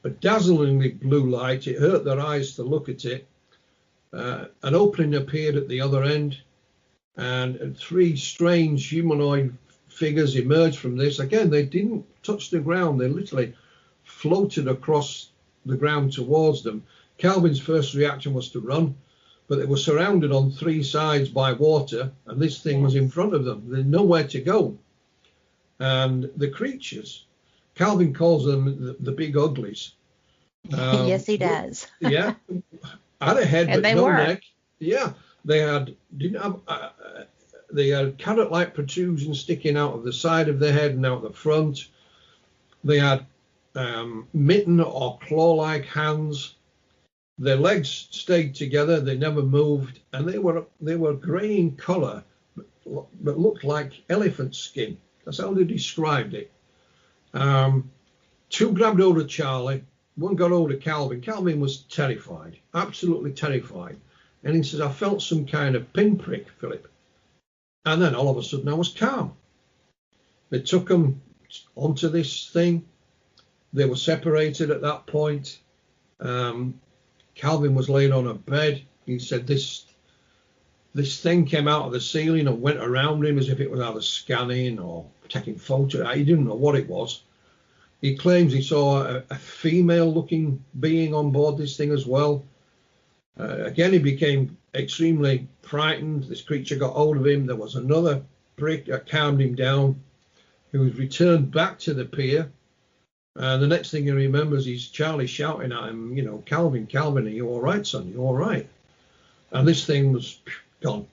a dazzlingly blue light. It hurt their eyes to look at it. An opening appeared at the other end, and three strange humanoid figures emerged from this. Again, they didn't touch the ground. They literally floated across the ground towards them. Calvin's first reaction was to run, but they were surrounded on three sides by water, and this thing was in front of them. There's nowhere to go. And the creatures, Calvin calls them the big uglies. Yes, he does. Yeah, had a head but no neck. Yeah, they had carrot-like protrusions sticking out of the side of the head and out the front. They had mitten or claw-like hands. Their legs stayed together; they never moved, and they were grey in colour, but looked like elephant skin. That's how they described it. Two grabbed hold of Charlie. One got hold of Calvin. Calvin was terrified, absolutely terrified. And he says, I felt some kind of pinprick, Philip. And then all of a sudden I was calm. They took him onto this thing. They were separated at that point. Calvin was laying on a bed. He said this thing came out of the ceiling and went around him as if it was either scanning or taking photos. He didn't know what it was. He claims he saw a female-looking being on board this thing as well. Again, he became extremely frightened. This creature got hold of him. There was another prick that calmed him down. He was returned back to the pier. And the next thing he remembers is Charlie shouting at him, you know, Calvin, are you all right, son? You all right? And this thing was gone.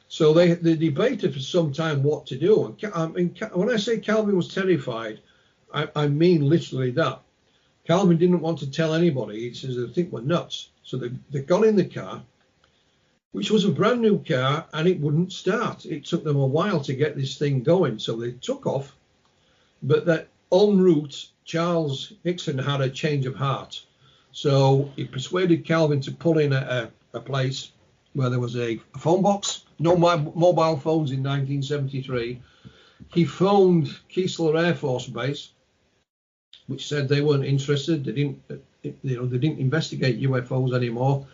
So they debated for some time what to do. And when I say Calvin was terrified, I mean literally that. Calvin didn't want to tell anybody. He says they think we're nuts. So they got in the car, which was a brand new car, and it wouldn't start. It took them a while to get this thing going. So they took off. But that en route, Charles Hickson had a change of heart. So he persuaded Calvin to pull in a place where there was a phone box, no mobile phones in 1973. He phoned Keesler Air Force Base, which said they weren't interested. They didn't investigate UFOs anymore.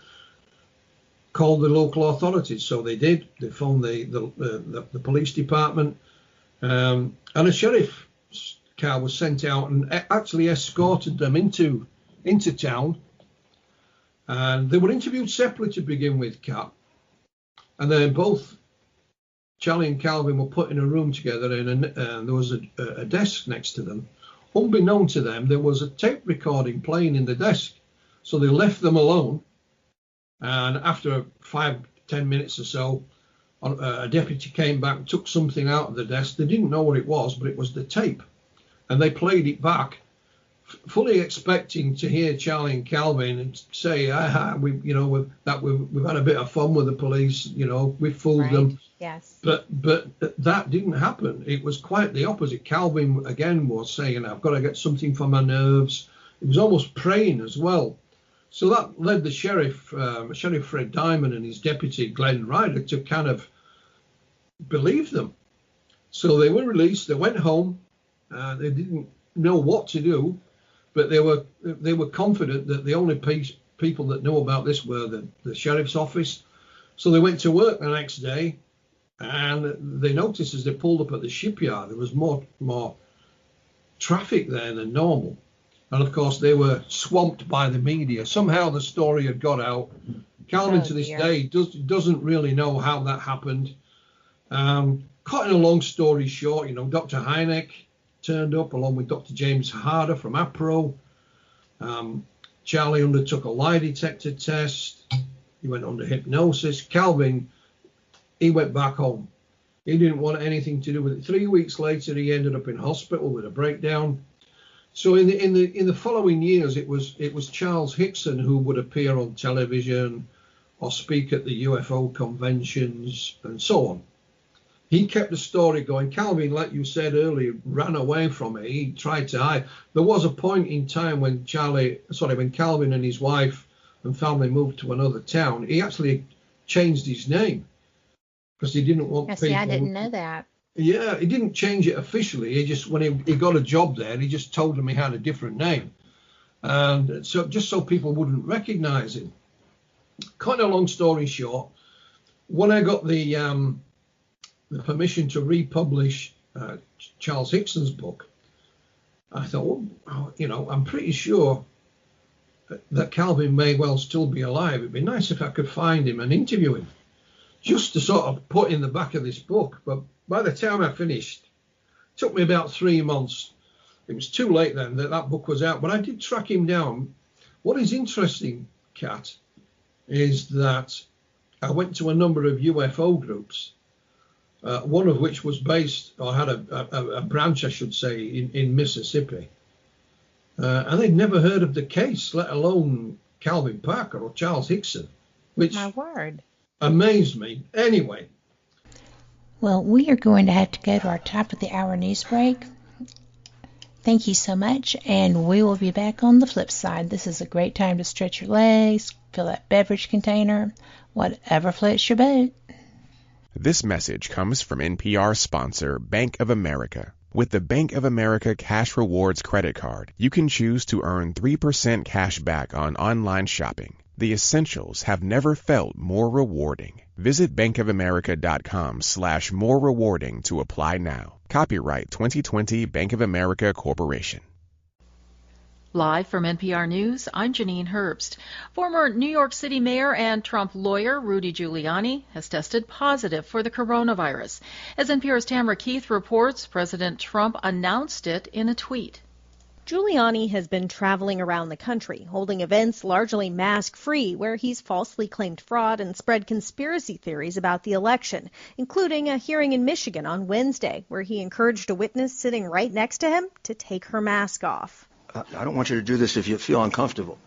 Called the local authorities, so they did. They phoned the police department, and a sheriff car was sent out and actually escorted them into town. And they were interviewed separately to begin with, Kat. And then both Charlie and Calvin were put in a room together, and there was a desk next to them. Unbeknown to them, there was a tape recording playing in the desk. So they left them alone. And after 5-10 minutes or so, a deputy came back, took something out of the desk. They didn't know what it was, but it was the tape. And they played it back, fully expecting to hear Charlie and Calvin say, we've had a bit of fun with the police, we fooled them. Yes. But that didn't happen. It was quite the opposite. Calvin again was saying, I've got to get something for my nerves. He was almost praying as well. So that led the Sheriff Fred Diamond and his deputy Glenn Ryder to kind of believe them. So they were released. They went home. They didn't know what to do, but they were confident that the only people that knew about this were the sheriff's office. So they went to work the next day, and they noticed as they pulled up at the shipyard there was more traffic there than normal. And of course they were swamped by the media. Somehow the story had got out. Calvin to this day doesn't really know how that happened. Cutting a long story short, Dr. Hynek turned up along with Dr. James Harder from APRO. Charlie undertook a lie detector test. He went under hypnosis. Calvin, he went back home. He didn't want anything to do with it. 3 weeks later, he ended up in hospital with a breakdown. So in the following years, it was Charles Hickson who would appear on television or speak at the UFO conventions and so on. He kept the story going. Calvin, like you said earlier, ran away from it. He tried to hide. There was a point in time when Calvin and his wife and family moved to another town. He actually changed his name. because he didn't want people. See, I didn't know that. Yeah, he didn't change it officially. He just, when he got a job there, he just told him he had a different name. And so just so people wouldn't recognize him. Kind of long story short, when I got the permission to republish Charles Hickson's book, I thought, well, you know, I'm pretty sure that Calvin may well still be alive. It'd be nice if I could find him and interview him, just to sort of put in the back of this book. But by the time I finished, it took me about 3 months. It was too late then that book was out, but I did track him down. What is interesting, Kat, is that I went to a number of UFO groups, one of which was based, or had a branch, I should say, in Mississippi. And they'd never heard of the case, let alone Calvin Parker or Charles Hickson, which My word. amazed me. Anyway. Well, we are going to have to go to our top of the hour news break. Thank you so much, and we will be back on the flip side. This is a great time to stretch your legs, fill that beverage container, whatever floats your boat. This message comes from NPR sponsor Bank of America. With the Bank of America Cash Rewards credit card, you can choose to earn 3% cash back on online shopping. The essentials have never felt more rewarding. Visit bankofamerica.com/more rewarding to apply now. Copyright 2020 Bank of America Corporation. Live from NPR News, I'm Janine Herbst. Former New York City Mayor and Trump lawyer Rudy Giuliani has tested positive for the coronavirus. As NPR's Tamara Keith reports, President Trump announced it in a tweet. Giuliani has been traveling around the country, holding events largely mask-free, where he's falsely claimed fraud and spread conspiracy theories about the election, including a hearing in Michigan on Wednesday, where he encouraged a witness sitting right next to him to take her mask off. I don't want you to do this if you feel uncomfortable,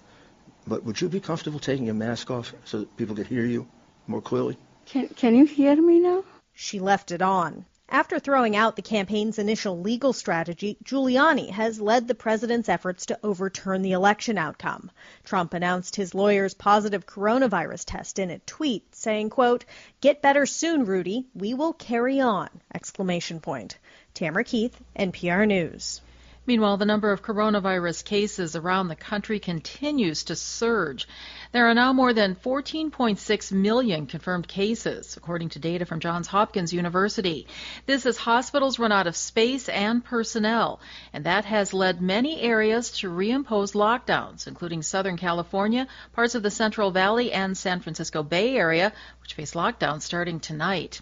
but would you be comfortable taking your mask off so that people could hear you more clearly? Can you hear me now? She left it on. After throwing out the campaign's initial legal strategy, Giuliani has led the president's efforts to overturn the election outcome. Trump announced his lawyer's positive coronavirus test in a tweet, saying, quote, "Get better soon, Rudy. We will carry on!" Exclamation point. Tamara Keith, NPR News. Meanwhile, the number of coronavirus cases around the country continues to surge. There are now more than 14.6 million confirmed cases, according to data from Johns Hopkins University. This as hospitals run out of space and personnel, and that has led many areas to reimpose lockdowns, including Southern California, parts of the Central Valley, and San Francisco Bay Area, which face lockdowns starting tonight.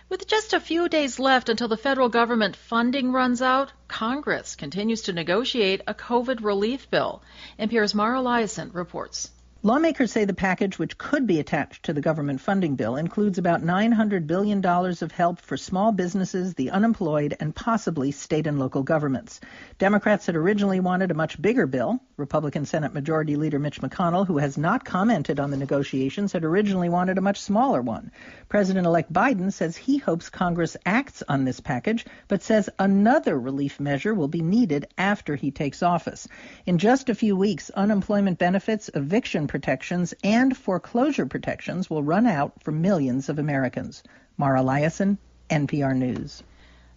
With just a few days left until the federal government funding runs out, Congress continues to negotiate a COVID relief bill. NPR's Mara Eliason reports. Lawmakers say the package, which could be attached to the government funding bill, includes about $900 billion of help for small businesses, the unemployed, and possibly state and local governments. Democrats had originally wanted a much bigger bill. Republican Senate Majority Leader Mitch McConnell, who has not commented on the negotiations, had originally wanted a much smaller one. President-elect Biden says he hopes Congress acts on this package, but says another relief measure will be needed after he takes office. In just a few weeks, unemployment benefits, eviction protections, and foreclosure protections will run out for millions of Americans. Mara Eliason, NPR News.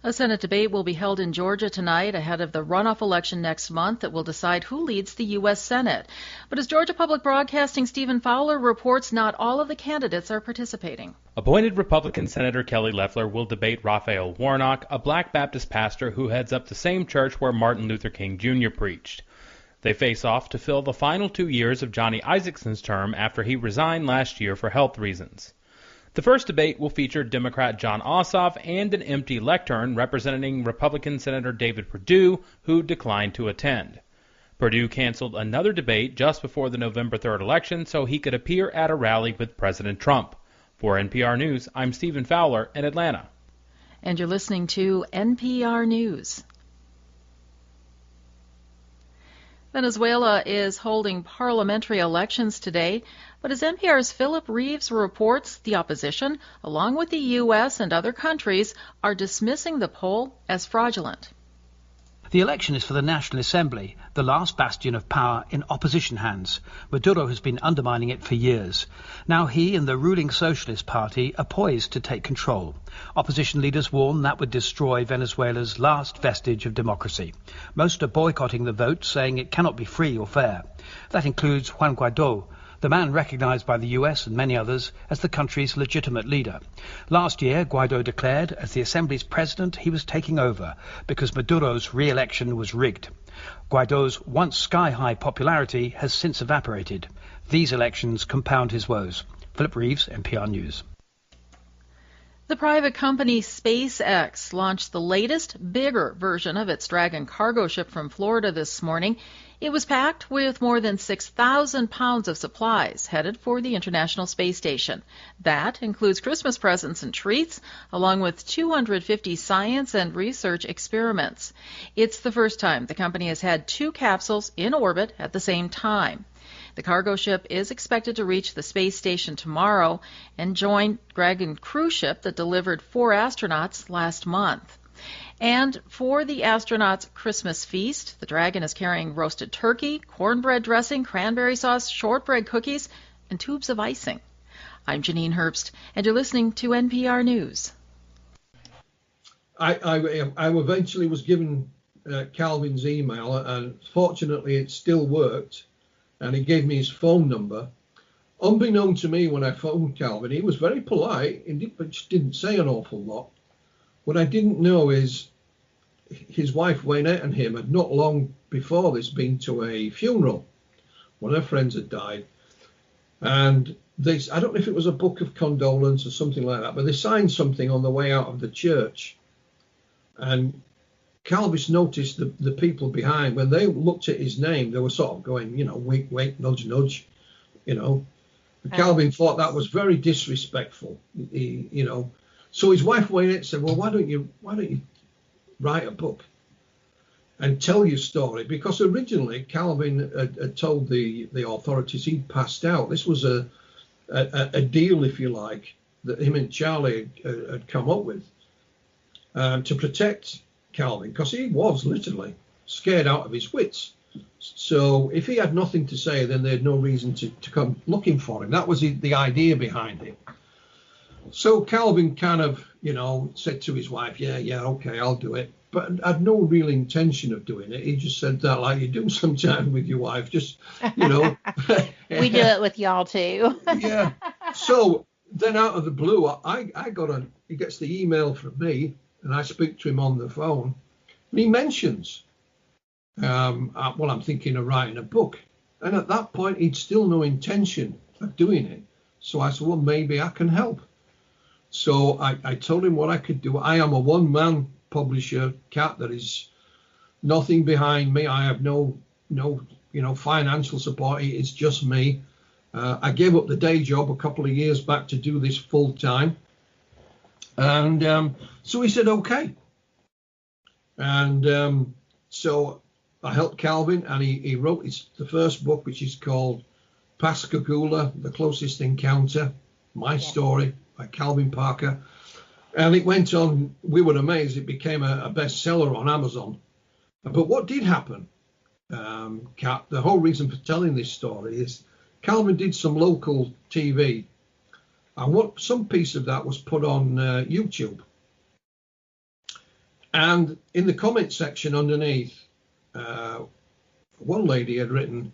A Senate debate will be held in Georgia tonight ahead of the runoff election next month that will decide who leads the U.S. Senate. But as Georgia Public Broadcasting Stephen Fowler reports, not all of the candidates are participating. Appointed Republican Senator Kelly Loeffler will debate Raphael Warnock, a black Baptist pastor who heads up the same church where Martin Luther King Jr. preached. They face off to fill the final 2 years of Johnny Isakson's term after he resigned last year for health reasons. The first debate will feature Democrat John Ossoff and an empty lectern representing Republican Senator David Perdue, who declined to attend. Perdue canceled another debate just before the November 3rd election so he could appear at a rally with President Trump. For NPR News, I'm Stephen Fowler in Atlanta. And you're listening to NPR News. Venezuela is holding parliamentary elections today, but as NPR's Philip Reeves reports, the opposition, along with the U.S. and other countries, are dismissing the poll as fraudulent. The election is for the National Assembly, the last bastion of power in opposition hands. Maduro has been undermining it for years. Now he and the ruling Socialist Party are poised to take control. Opposition leaders warn that would destroy Venezuela's last vestige of democracy. Most are boycotting the vote, saying it cannot be free or fair. That includes Juan Guaidó, the man recognized by the US and many others as the country's legitimate leader. Last year, Guaidó declared as the Assembly's president he was taking over because Maduro's re-election was rigged. Guaidó's once sky-high popularity has since evaporated. These elections compound his woes. Philip Reeves, NPR News. The private company SpaceX launched the latest, bigger version of its Dragon cargo ship from Florida this morning. It was packed with more than 6,000 pounds of supplies headed for the International Space Station. That includes Christmas presents and treats, along with 250 science and research experiments. It's the first time the company has had 2 capsules in orbit at the same time. The cargo ship is expected to reach the space station tomorrow and join Dragon cruise ship that delivered 4 astronauts last month. And for the astronauts' Christmas feast, the Dragon is carrying roasted turkey, cornbread dressing, cranberry sauce, shortbread cookies, and tubes of icing. I'm Janine Herbst, and you're listening to NPR News. I eventually was given Calvin's email, and fortunately it still worked. And he gave me his phone number. Unbeknown to me, when I phoned Calvin, he was very polite, but just didn't say an awful lot. What I didn't know is his wife Waynette and him had not long before this been to a funeral. One of her friends had died. And I don't know if it was a book of condolence or something like that, but they signed something on the way out of the church. And Calvis noticed the people behind. When they looked at his name, they were sort of going, wink, wink, nudge, nudge, And Calvin thought that was very disrespectful, So his wife Waynette said, well, why don't you write a book and tell your story? Because originally Calvin had told the authorities he'd passed out. This was a deal, if you like, that him and Charlie had come up with to protect Calvin, because he was literally scared out of his wits. So if he had nothing to say, then they had no reason to come looking for him. That was the idea behind it. So Calvin kind of, said to his wife, yeah, okay, I'll do it. But had no real intention of doing it. He just said that like you do sometimes with your wife, just, We do it with y'all too. Yeah. So then out of the blue, he gets the email from me, and I speak to him on the phone, and he mentions, I'm thinking of writing a book. And at that point, he'd still no intention of doing it. So I said, well, maybe I can help. So I told him what I could do. I am a one-man publisher, Cat. There is nothing behind me. I have no financial support. It's just me. I gave up the day job a couple of years back to do this full time. And so he said, okay. And so I helped Calvin, and he wrote the first book, which is called Pascagoula, The Closest Encounter, My Story, by Calvin Parker. And it went on, we were amazed, it became a bestseller on Amazon. But what did happen, Kat, the whole reason for telling this story is Calvin did some local TV. And some piece of that was put on YouTube. And in the comment section underneath, one lady had written,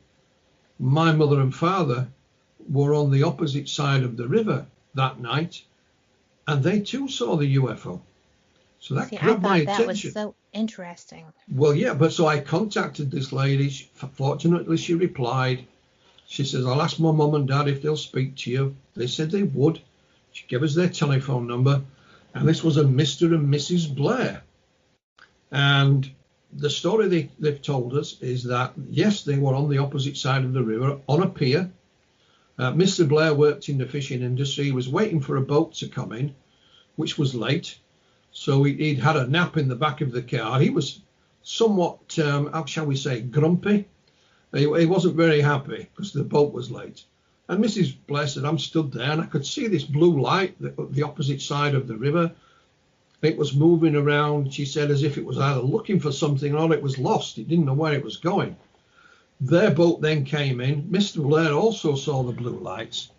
my mother and father were on the opposite side of the river that night, and they too saw the UFO. So that grabbed my attention. That was so interesting. Well, yeah, but so I contacted this lady. Fortunately, she replied. She says, I'll ask my mum and dad if they'll speak to you. They said they would. She gave us their telephone number, and this was a Mr. and Mrs. Blair. And the story they've told us is that, yes, they were on the opposite side of the river on a pier. Mr. Blair worked in the fishing industry. He was waiting for a boat to come in, which was late. So he'd had a nap in the back of the car. He was somewhat, how shall we say, grumpy. He wasn't very happy because the boat was late. And Mrs. Blair said, I'm stood there and I could see this blue light, the opposite side of the river. It was moving around, she said, as if it was either looking for something or it was lost. It didn't know where it was going. Their boat then came in. Mr. Blair also saw the blue lights.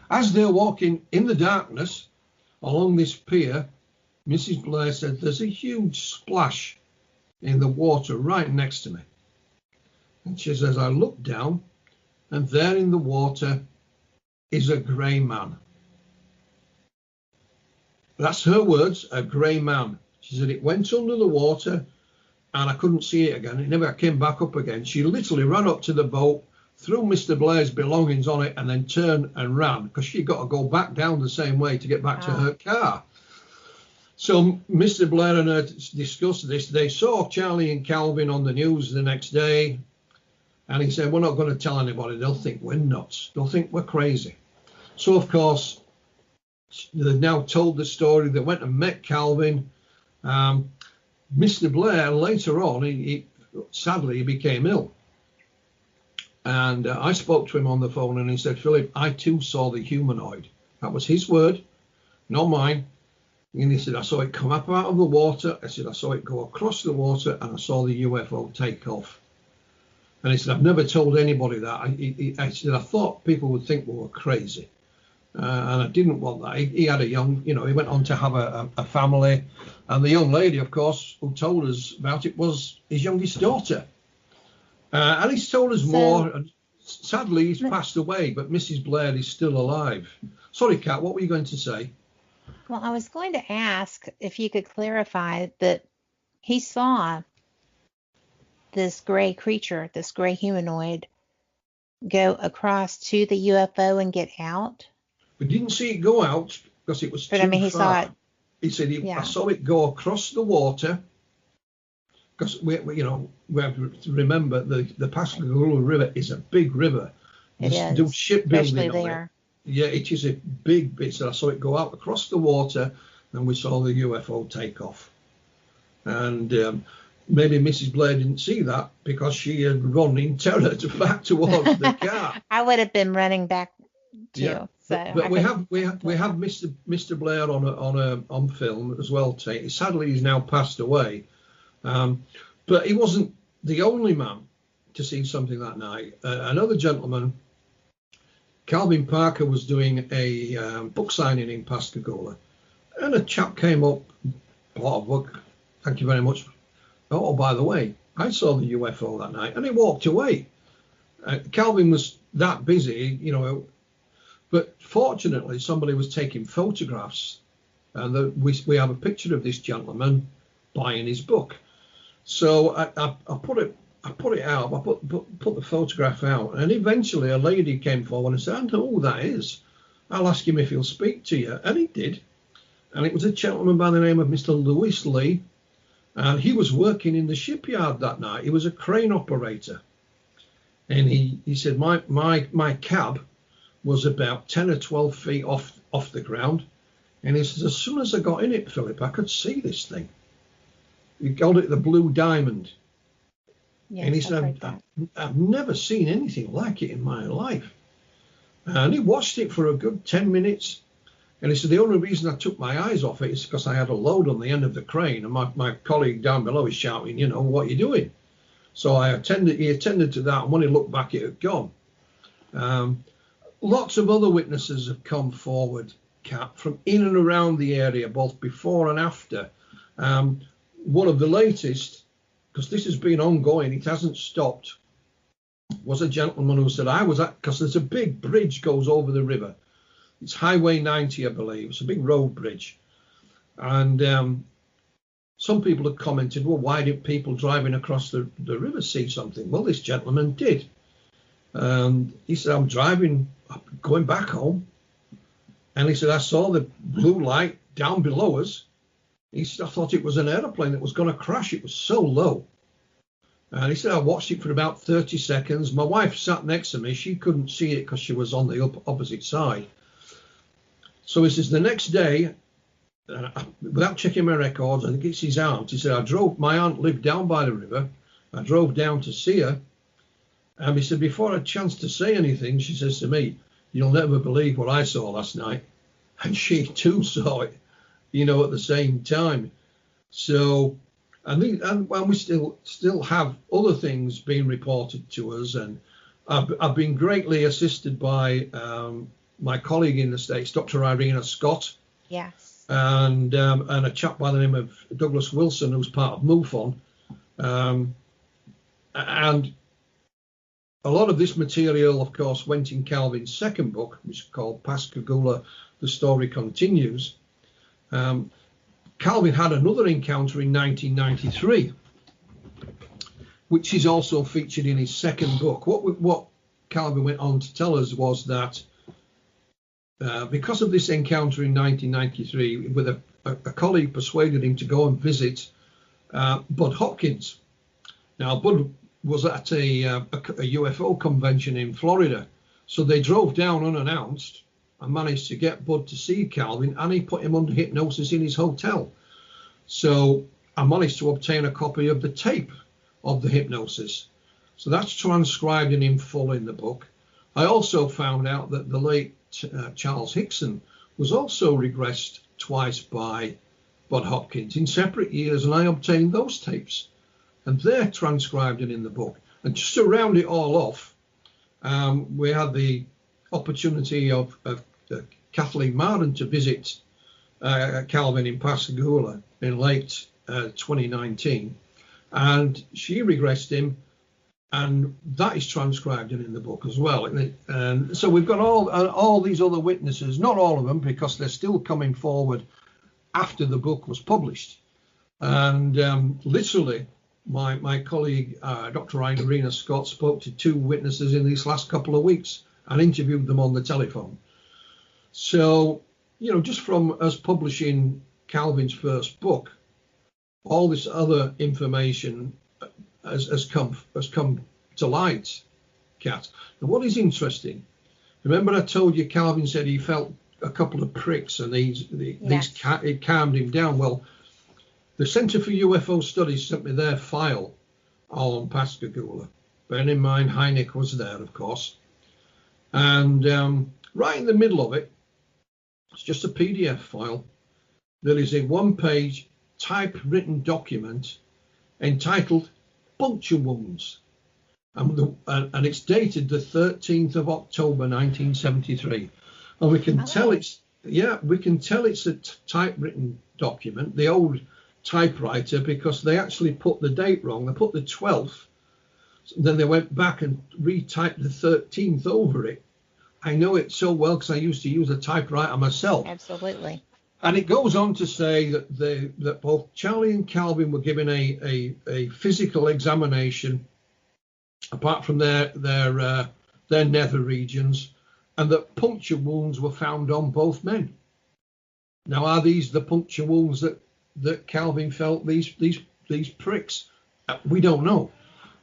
As they're walking in the darkness along this pier, Mrs. Blair said, there's a huge splash in the water right next to me. And she says, I looked down, and there in the water is a grey man. That's her words, a grey man. She said, it went under the water, and I couldn't see it again. It never came back up again. She literally ran up to the boat, threw Mr. Blair's belongings on it, and then turned and ran, because she got to go back down the same way to get back to her car. So Mr. Blair and her discussed this. They saw Charlie and Calvin on the news the next day, and he said, we're not going to tell anybody. They'll think we're nuts. They'll think we're crazy. So, of course, they've now told the story. They went and met Calvin. Mr. Blair, later on, sadly, he became ill. And I spoke to him on the phone, and he said, Philip, I too saw the humanoid. That was his word, not mine. And he said, I saw it come up out of the water. I said, I saw it go across the water, and I saw the UFO take off. And he said, I've never told anybody that. I said, I thought people would think we were crazy. And I didn't want that. He had a young, he went on to have a family. And the young lady, of course, who told us about it was his youngest daughter. And he's told us more. And sadly, he's passed away, but Mrs. Blair is still alive. Sorry, Kat, what were you going to say? Well, I was going to ask if you could clarify that he saw this gray creature, this gray humanoid, go across to the UFO and get out. We didn't see it go out because it was too far. He saw it. He said, I saw it go across the water because we have to remember the Pascagoula River is a big river. It is, do shipbuilding especially on there. It. Yeah, it is a big bit. So I saw it go out across the water, and we saw the UFO take off. And maybe Mrs. Blair didn't see that because she had run in terror back towards the car. I would have been running back too. Yeah. So but we have Mr. Blair on film as well. Sadly, he's now passed away. But he wasn't the only man to see something that night. Another gentleman, Calvin Parker, was doing a book signing in Pascagoula, and a chap came up, bought a book. Thank you very much. Oh, by the way, I saw the UFO that night, and he walked away. Calvin was that busy, but fortunately somebody was taking photographs, and we have a picture of this gentleman buying his book. So I put it out. I put the photograph out, and eventually a lady came forward and said, "I know who that is. I'll ask him if he'll speak to you." And he did. And it was a gentleman by the name of Mr. Lewis Lee, and he was working in the shipyard that night. He was a crane operator, and he said my cab was about 10 or 12 feet off the ground, and he says, as soon as I got in it, Philip, I could see this thing. He called it the Blue Diamond. Yes, and he said, I've never seen anything like it in my life. And he watched it for a good 10 minutes. And he said, the only reason I took my eyes off it is because I had a load on the end of the crane. And my colleague down below is shouting, what are you doing? So he attended to that. And when he looked back, it had gone. Lots of other witnesses have come forward, Kat, from in and around the area, both before and after. One of the latest, because this has been ongoing, it hasn't stopped, was a gentleman who said, because there's a big bridge goes over the river. It's Highway 90, I believe. It's a big road bridge. And some people have commented, well, why didn't people driving across the river see something? Well, this gentleman did. He said, I'm going back home. And he said, I saw the blue light down below us. He said, I thought it was an aeroplane that was going to crash. It was so low. And he said, I watched it for about 30 seconds. My wife sat next to me. She couldn't see it because she was on the opposite side. So he says, the next day, without checking my records, I think it's his aunt. He said, my aunt lived down by the river. I drove down to see her. And he said, before I had a chance to say anything, she says to me, you'll never believe what I saw last night. And she too saw it. at the same time. So, and we still have other things being reported to us, and I've been greatly assisted by my colleague in the States, Dr. Irina Scott. Yes. And a chap by the name of Douglas Wilson, who's part of MUFON. And a lot of this material, of course, went in Calvin's second book, which is called Pascagoula, The Story Continues. Calvin had another encounter in 1993, which is also featured in his second book. What Calvin went on to tell us was that because of this encounter in 1993, with a colleague persuaded him to go and visit Bud Hopkins. Now, Bud was at a UFO convention in Florida, so they drove down unannounced and managed to get Bud to see Calvin, and he put him under hypnosis in his hotel. So I managed to obtain a copy of the tape of the hypnosis. So that's transcribed and in full in the book. I also found out that the late Charles Hickson was also regressed twice by Bud Hopkins in separate years, and I obtained those tapes, and they're transcribed and in the book. And just to round it all off, we had the opportunity of Kathleen Marden to visit Calvin in Pascagoula in late 2019, and she regressed him, and that is transcribed and in the book as well. And so we've got all these other witnesses, not all of them, because they're still coming forward after the book was published. And literally, my colleague, Dr. Irina Scott, spoke to 2 witnesses in these last couple of weeks and interviewed them on the telephone. So, just from us publishing Calvin's first book, all this other information has come to light, Kat. And what is interesting, remember I told you Calvin said he felt a couple of pricks and it calmed him down. Well, the Center for UFO Studies sent me their file on Pascagoula. Bearing in mind Hynek was there, of course. And right in the middle of it, it's just a PDF file. There is a 1-page typewritten document entitled Puncture Wounds. And it's dated the 13th of October 1973. And we can tell it's a typewritten document, the old typewriter, because they actually put the date wrong. They put the 12th, then they went back and retyped the 13th over it. I know it so well because I used to use a typewriter myself. Absolutely. And it goes on to say that both Charlie and Calvin were given a physical examination, apart from their nether regions, and that puncture wounds were found on both men. Now, are these the puncture wounds that Calvin felt, these pricks? We don't know,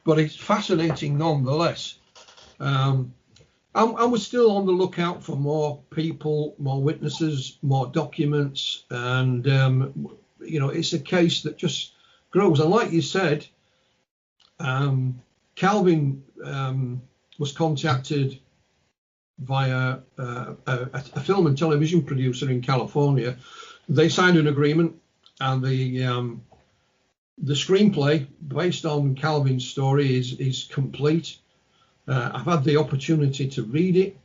but it's fascinating nonetheless. And we're still on the lookout for more people, more witnesses, more documents, and it's a case that just grows. And like you said, Calvin was contacted via a film and television producer in California. They signed an agreement, and the screenplay based on Calvin's story is complete. I've had the opportunity to read it,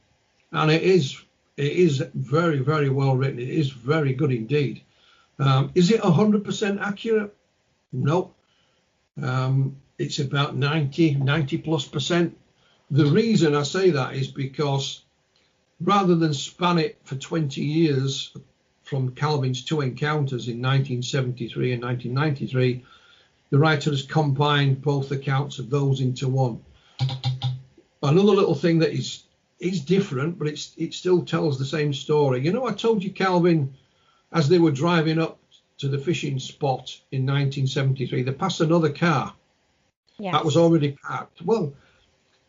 and it is very, very well written. It is very good indeed. Is it 100% accurate? No. It's about 90+%. The reason I say that is because rather than span it for 20 years from Calvin's 2 encounters in 1973 and 1993, the writer has combined both accounts of those into one. Another little thing that is different, but it still tells the same story. I told you Calvin, as they were driving up to the fishing spot in 1973, they passed another car. Yes. That was already parked. Well,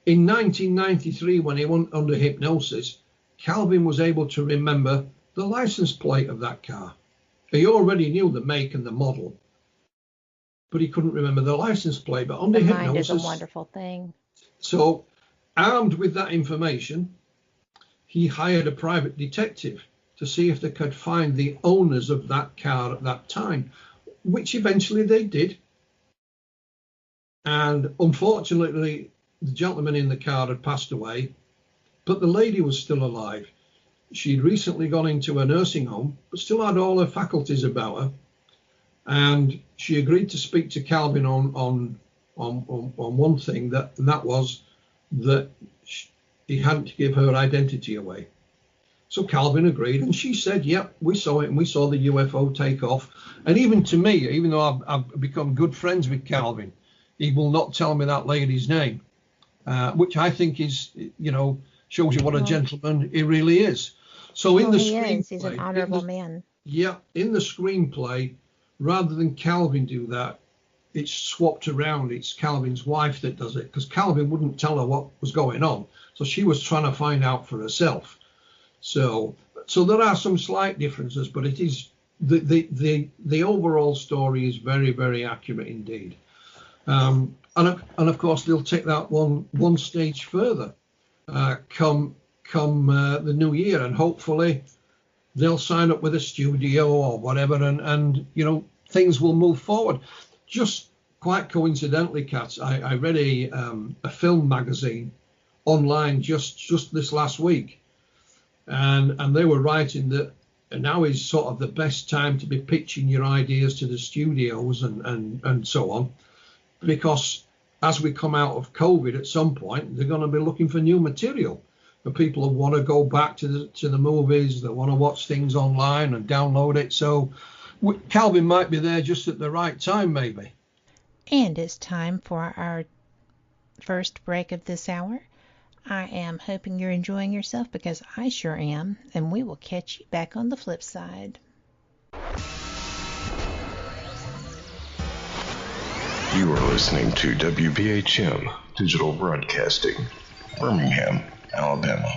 in 1993, when he went under hypnosis, Calvin was able to remember the license plate of that car. He already knew the make and the model, but he couldn't remember the license plate. But under hypnosis, mind is a wonderful thing. So, armed with that information, he hired a private detective to see if they could find the owners of that car at that time, which eventually they did. And unfortunately, the gentleman in the car had passed away, but the lady was still alive. She'd recently gone into a nursing home, but still had all her faculties about her. And she agreed to speak to Calvin on one thing, and that was that he hadn't to give her identity away. So Calvin agreed, and she said, yep, we saw it, and we saw the UFO take off. And even to me, even though I've become good friends with Calvin, he will not tell me that lady's name, which I think is, shows you what a gentleman he really is. So in the screenplay, he's an honorable man. Yeah, in the screenplay, rather than Calvin do that, it's swapped around. It's Calvin's wife that does it, because Calvin wouldn't tell her what was going on. So she was trying to find out for herself. So there are some slight differences, but it is the overall story is very, very accurate indeed. And of course they'll take that one stage further come the new year, and hopefully they'll sign up with a studio or whatever, and things will move forward. Just quite coincidentally, Kat, I read a film magazine online just this last week, and they were writing that now is sort of the best time to be pitching your ideas to the studios and so on, because as we come out of COVID at some point, they're going to be looking for new material. For people who want to go back to the movies, they want to watch things online and download it. So Calvin might be there just at the right time, maybe. And it's time for our first break of this hour. I am hoping you're enjoying yourself, because I sure am, and we will catch you back on the flip side. You are listening to WBHM Digital Broadcasting, Birmingham, Alabama.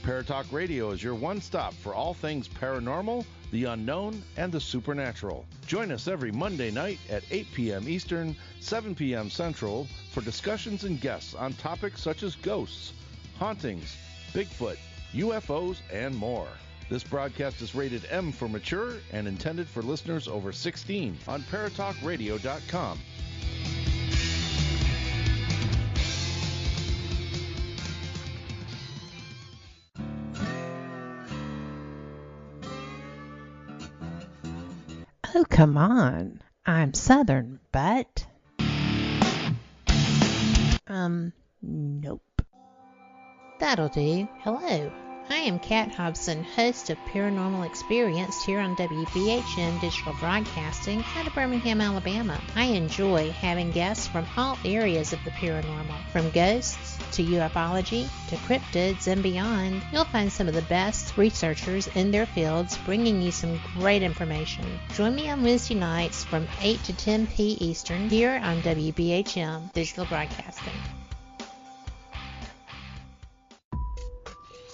Paratalk Radio is your one-stop for all things paranormal, the unknown, and the supernatural. Join us every Monday night at 8 p.m. Eastern, 7 p.m. Central for discussions and guests on topics such as ghosts, hauntings, Bigfoot, UFOs, and more. This broadcast is rated M for mature and intended for listeners over 16 on paratalkradio.com. Oh, come on. I'm Southern, but... nope. That'll do. Hello. I am Kat Hobson, host of Paranormal Experience here on WBHM Digital Broadcasting out of Birmingham, Alabama. I enjoy having guests from all areas of the paranormal, from ghosts to ufology to cryptids and beyond. You'll find some of the best researchers in their fields bringing you some great information. Join me on Wednesday nights from 8 to 10 p. Eastern here on WBHM Digital Broadcasting.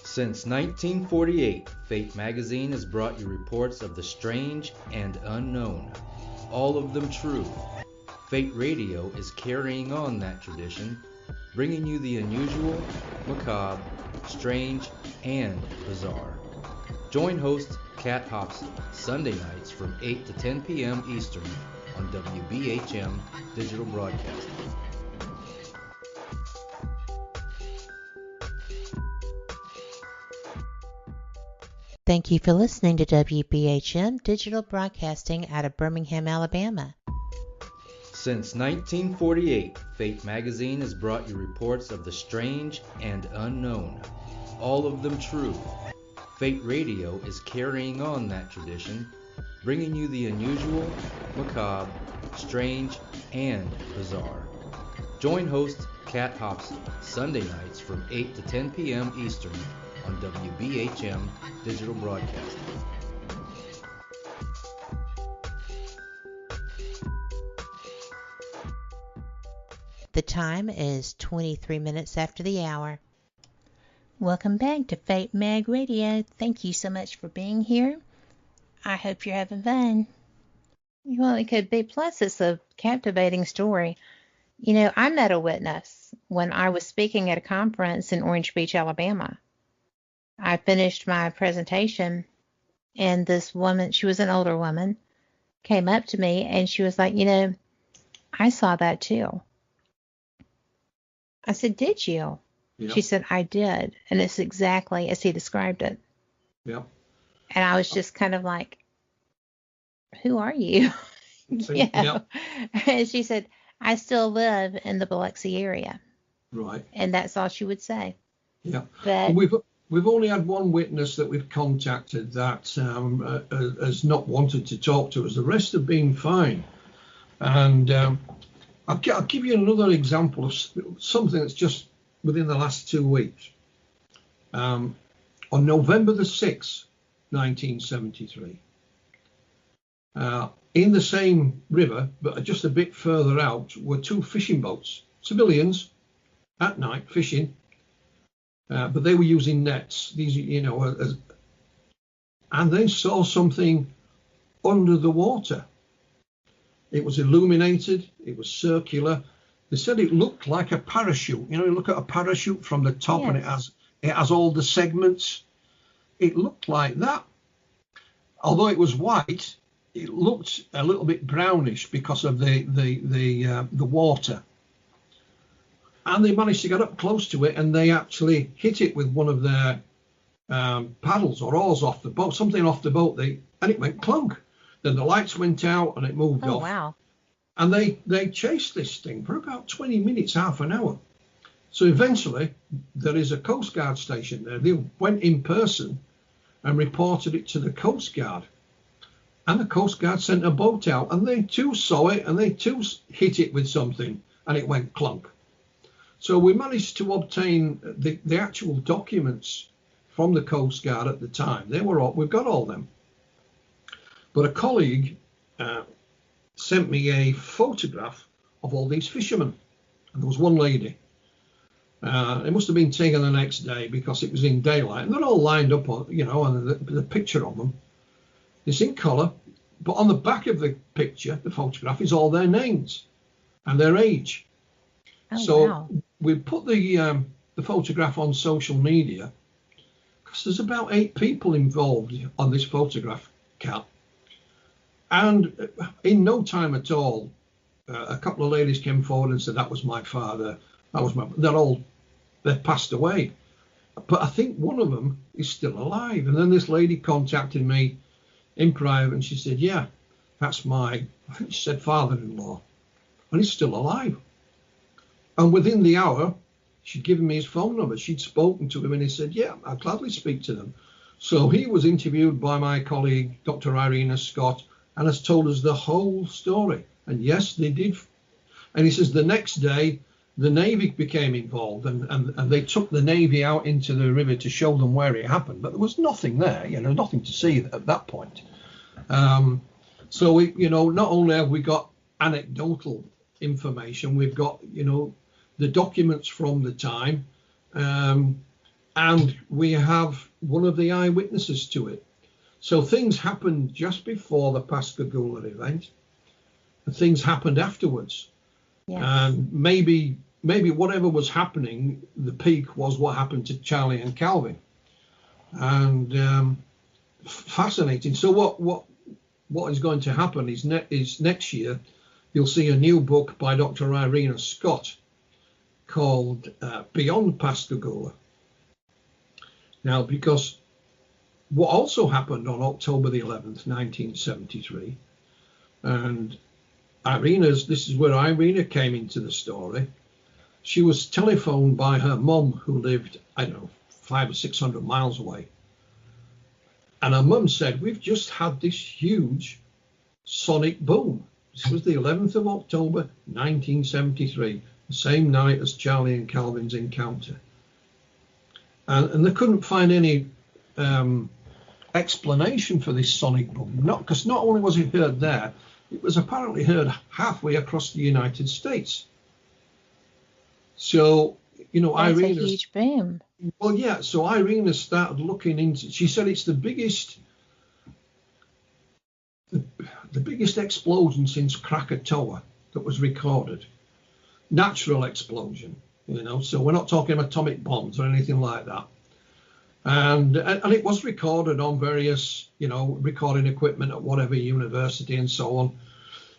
Since 1948, Fate magazine has brought you reports of the strange and unknown, all of them true. Fate Radio is carrying on that tradition, bringing you the unusual, macabre, strange, and bizarre. Join host Kat Hobson Sunday nights from 8 to 10 p.m. Eastern on WBHM Digital Broadcasting. Thank you for listening to WBHM Digital Broadcasting out of Birmingham, Alabama. Since 1948, Fate magazine has brought you reports of the strange and unknown, all of them true. Fate Radio is carrying on that tradition, bringing you the unusual, macabre, strange, and bizarre. Join host Kat Hobson Sunday nights from 8 to 10 p.m. Eastern on WBHM Digital Broadcasting. The time is 23 minutes after the hour. Welcome back to Fate Mag Radio. Thank you so much for being here. I hope you're having fun. Well, it could be. Plus, it's a captivating story. You know, I met a witness when I was speaking at a conference in Orange Beach, Alabama. I finished my presentation, and this woman, she was an older woman, came up to me, and she was like, you know, I saw that too. I said, did you? Yeah. She said, I did. And it's exactly as he described it. Yeah. And I was just kind of like, who are you? Yeah. And she said, I still live in the Biloxi area. Right. And that's all she would say. Yeah. But we've only had one witness that we've contacted that has not wanted to talk to us. The rest have been fine. And I'll give you another example of something that's just within the last 2 weeks. On November the 6th, 1973, in the same river, but just a bit further out, were two fishing boats, civilians, at night fishing, but they were using nets. These, you know, and they saw something under the water. It was illuminated. It was circular. They said it looked like a parachute. You know, you look at a parachute from the top, yes, and it has all the segments. It looked like that. Although it was white, it looked a little bit brownish because of the water. And they managed to get up close to it, and they actually hit it with one of their paddles or oars off the boat, something off the boat. And it went clunk. Then the lights went out and it moved off. Wow. And they chased this thing for about 20 minutes, half an hour. So eventually, there is a Coast Guard station there. They went in person and reported it to the Coast Guard. And the Coast Guard sent a boat out, and they too saw it, and they too hit it with something, and it went clunk. So we managed to obtain the actual documents from the Coast Guard at the time. We've got all them. But a colleague sent me a photograph of all these fishermen. And there was one lady. It must have been taken the next day because it was in daylight. And they're all lined up, on, you know, and the picture of them. It's in colour. But on the back of the picture, the photograph, is all their names and their age. Oh, so wow. We put the photograph on social media because there's about 8 people involved on this photograph, Cal. And in no time at all, a couple of ladies came forward and said, that was my father. That was my. They've passed away. But I think one of them is still alive. And then this lady contacted me in private, and she said, yeah, that's I think she said father-in-law. And he's still alive. And within the hour, she'd given me his phone number. She'd spoken to him, and he said, yeah, I'll gladly speak to them. So he was interviewed by my colleague, Dr. Irina Scott, and has told us the whole story. And yes, they did. And he says the next day, the Navy became involved, and they took the Navy out into the river to show them where it happened. But there was nothing there, you know, nothing to see at that point. So, we, you know, not only have we got anecdotal information, we've got, you know, the documents from the time, and we have one of the eyewitnesses to it. So things happened just before the Pascagoula event, and things happened afterwards. Yes. And maybe whatever was happening, the peak was what happened to Charlie and Calvin. And fascinating. So what is going to happen is next year you'll see a new book by Dr. Irina Scott called Beyond Pascagoula. Now, because what also happened on October the 11th, 1973, and this is where Irina came into the story. She was telephoned by her mum, who lived, 500 or 600 miles away. And her mum said, we've just had this huge sonic boom. This was the 11th of October, 1973, the same night as Charlie and Calvin's encounter. And they couldn't find any explanation for this sonic boom. Because not only was it heard there, it was apparently heard halfway across the United States. So That's Irene. a huge boom. Well, yeah. So Irene has started looking into. She said it's the biggest explosion since Krakatoa that was recorded. Natural explosion, So we're not talking atomic bombs or anything like that. And it was recorded on various, recording equipment at whatever university and so on.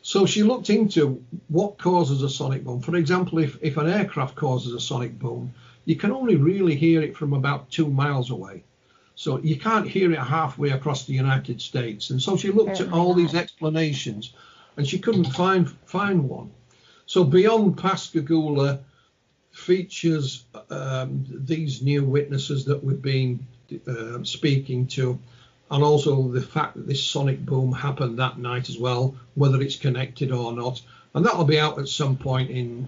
So she looked into what causes a sonic boom. For example, if an aircraft causes a sonic boom, you can only really hear it from about 2 miles away. So you can't hear it halfway across the United States. And so she looked at all these explanations, and she couldn't find one. So beyond Pascagoula features these new witnesses that we've been speaking to, and also the fact that this sonic boom happened that night as well, whether it's connected or not. And that'll be out at some point in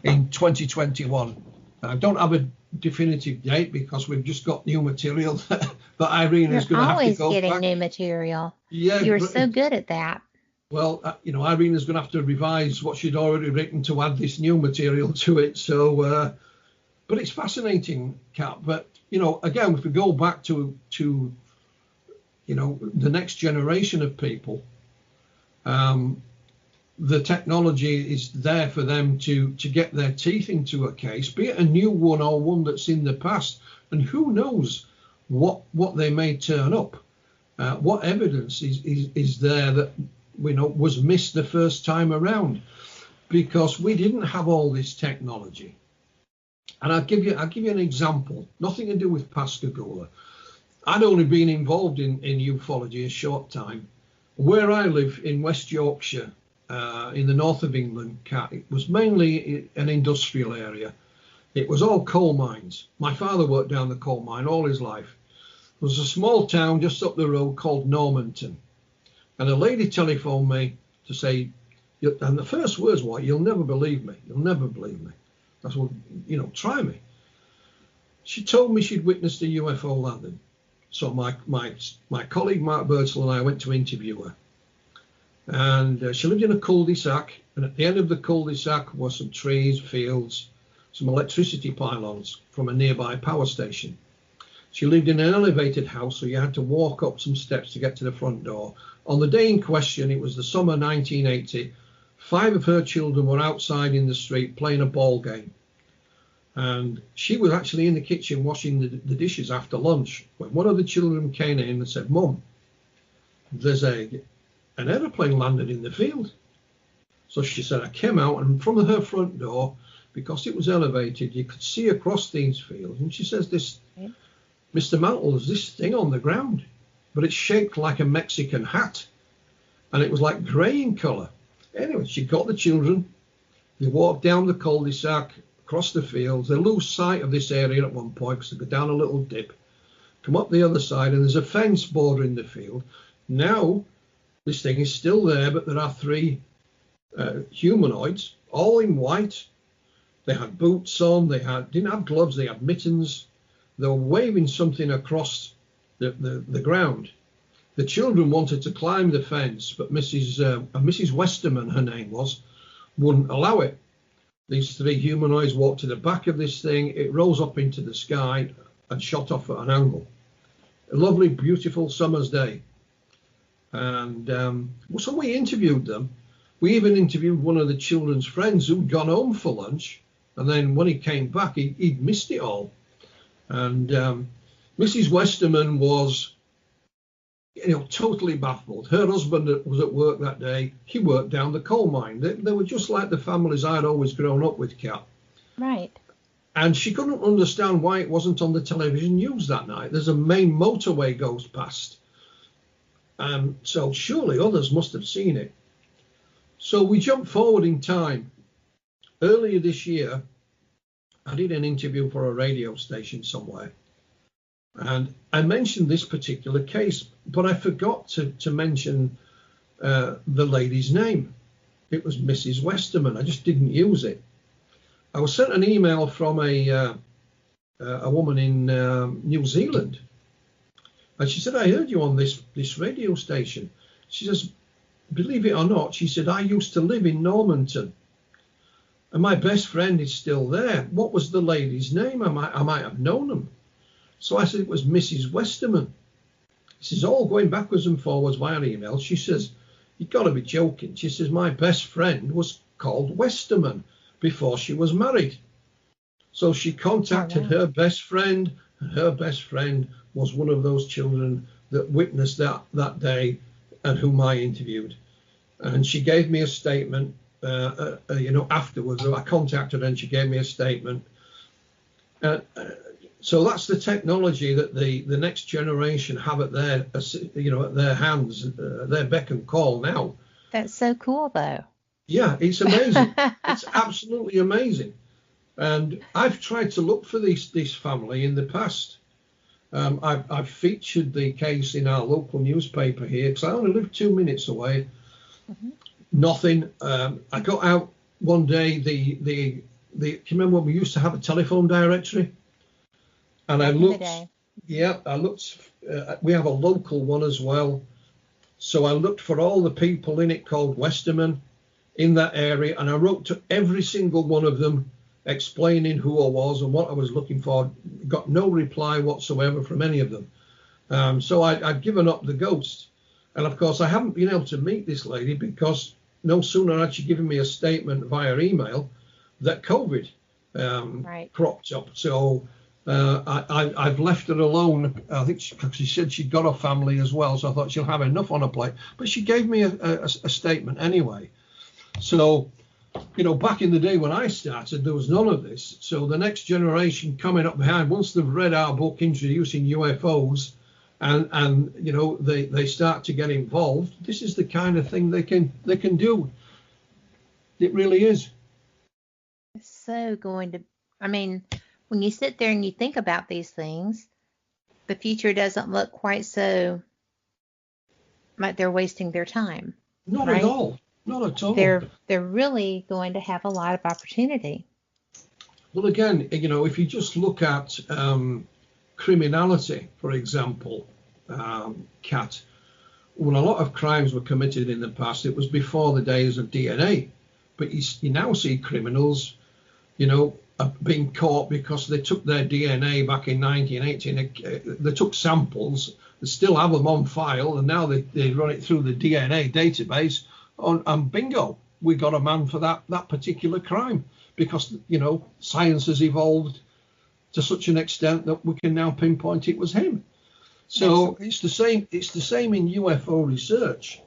2021. I don't have a definitive date because we've just got new material that Irene is going to have to go always getting back. new material. Yeah, You're so good at that. Well, Irene is going to have to revise what she'd already written to add this new material to it. So, but it's fascinating, Kat. But again, if we go back to the next generation of people, the technology is there for them to get their teeth into a case, be it a new one or one that's in the past, and who knows what they may turn up, what evidence is there that was missed the first time around, because we didn't have all this technology. And I'll give you an example, nothing to do with Pascagoula. I'd only been involved in ufology a short time. Where I live in West Yorkshire, in the north of England, it was mainly an industrial area. It was all coal mines. My father worked down the coal mine all his life. There was a small town just up the road called Normanton. And a lady telephoned me to say, and the first words were, "You'll never believe me. You'll never believe me." That's what, try me. She told me she'd witnessed a UFO landing. So my colleague Mark Birdsall and I went to interview her. And she lived in a cul-de-sac, and at the end of the cul-de-sac were some trees, fields, some electricity pylons from a nearby power station. She lived in an elevated house, so you had to walk up some steps to get to the front door. On the day in question, it was the summer 1980, 5 of her children were outside in the street playing a ball game. And she was actually in the kitchen washing the dishes after lunch when one of the children came in and said, "Mum, there's an aeroplane landed in the field." So she said, I came out, and from her front door, because it was elevated, you could see across these fields. And she says, "Mr. Mantle, there's this thing on the ground, but it's shaped like a Mexican hat, and it was like grey in colour." Anyway, she got the children. They walked down the cul-de-sac, across the fields. They lose sight of this area at one point because they go down a little dip, come up the other side, and there's a fence bordering the field. Now, this thing is still there, but there are 3 humanoids, all in white. They had boots on. They didn't have gloves. They had mittens. They were waving something across the ground. The children wanted to climb the fence, but Mrs. Westerman, her name was, wouldn't allow it. These 3 humanoids walked to the back of this thing. It rose up into the sky and shot off at an angle. A lovely, beautiful summer's day. And so we interviewed them. We even interviewed one of the children's friends who'd gone home for lunch. And then when he came back, he'd missed it all. And Mrs. Westerman was, totally baffled. Her husband was at work that day. He worked down the coal mine. They were just like the families I'd always grown up with, Kat. Right. And she couldn't understand why it wasn't on the television news that night. There's a main motorway goes past. So surely others must have seen it. So we jumped forward in time. Earlier this year, I did an interview for a radio station somewhere. And I mentioned this particular case, but I forgot to mention the lady's name. It was Mrs. Westerman. I just didn't use it. I was sent an email from a woman in New Zealand. And she said, "I heard you on this radio station." She says, "Believe it or not," she said, "I used to live in Normanton." And my best friend is still there. What was the lady's name? I might have known them. So I said, it was Mrs. Westerman. This is all going backwards and forwards via email. She says, you've got to be joking. She says, my best friend was called Westerman before she was married. So she contacted her best friend, and her best friend was one of those children that witnessed that day and whom I interviewed. And she gave me a statement, afterwards. I contacted her and she gave me a statement. So that's the technology that the next generation have at their hands, their beck and call now. That's so cool, though. Yeah, it's amazing. It's absolutely amazing. And I've tried to look for this family in the past. I've featured the case in our local newspaper here because I only live 2 minutes away. Mm-hmm. Nothing. I got out one day. Do you remember when we used to have a telephone directory? And I looked. Yeah, I looked. We have a local one as well. So I looked for all the people in it called Westerman in that area, and I wrote to every single one of them, explaining who I was and what I was looking for. Got no reply whatsoever from any of them. So I'd given up the ghost. And of course, I haven't been able to meet this lady because no sooner had she given me a statement via email that COVID cropped up. So I've left her alone. I think she said she'd got a family as well. So I thought she'll have enough on her plate. But she gave me a statement anyway. So, back in the day when I started, there was none of this. So the next generation coming up behind, once they've read our book introducing UFOs and they start to get involved, this is the kind of thing they can do. It really is. It's so going to, when you sit there and you think about these things, the future doesn't look quite so like they're wasting their time. Not at all. Not at all. They're really going to have a lot of opportunity. Well, again, if you just look at criminality, for example, Kat, when a lot of crimes were committed in the past, it was before the days of DNA. But you now see criminals, being caught because they took their DNA back in 1980. They took samples, they still have them on file, and now they run it through the DNA database. And bingo, we got a man for that particular crime because, science has evolved to such an extent that we can now pinpoint it was him. So it's the same in UFO research.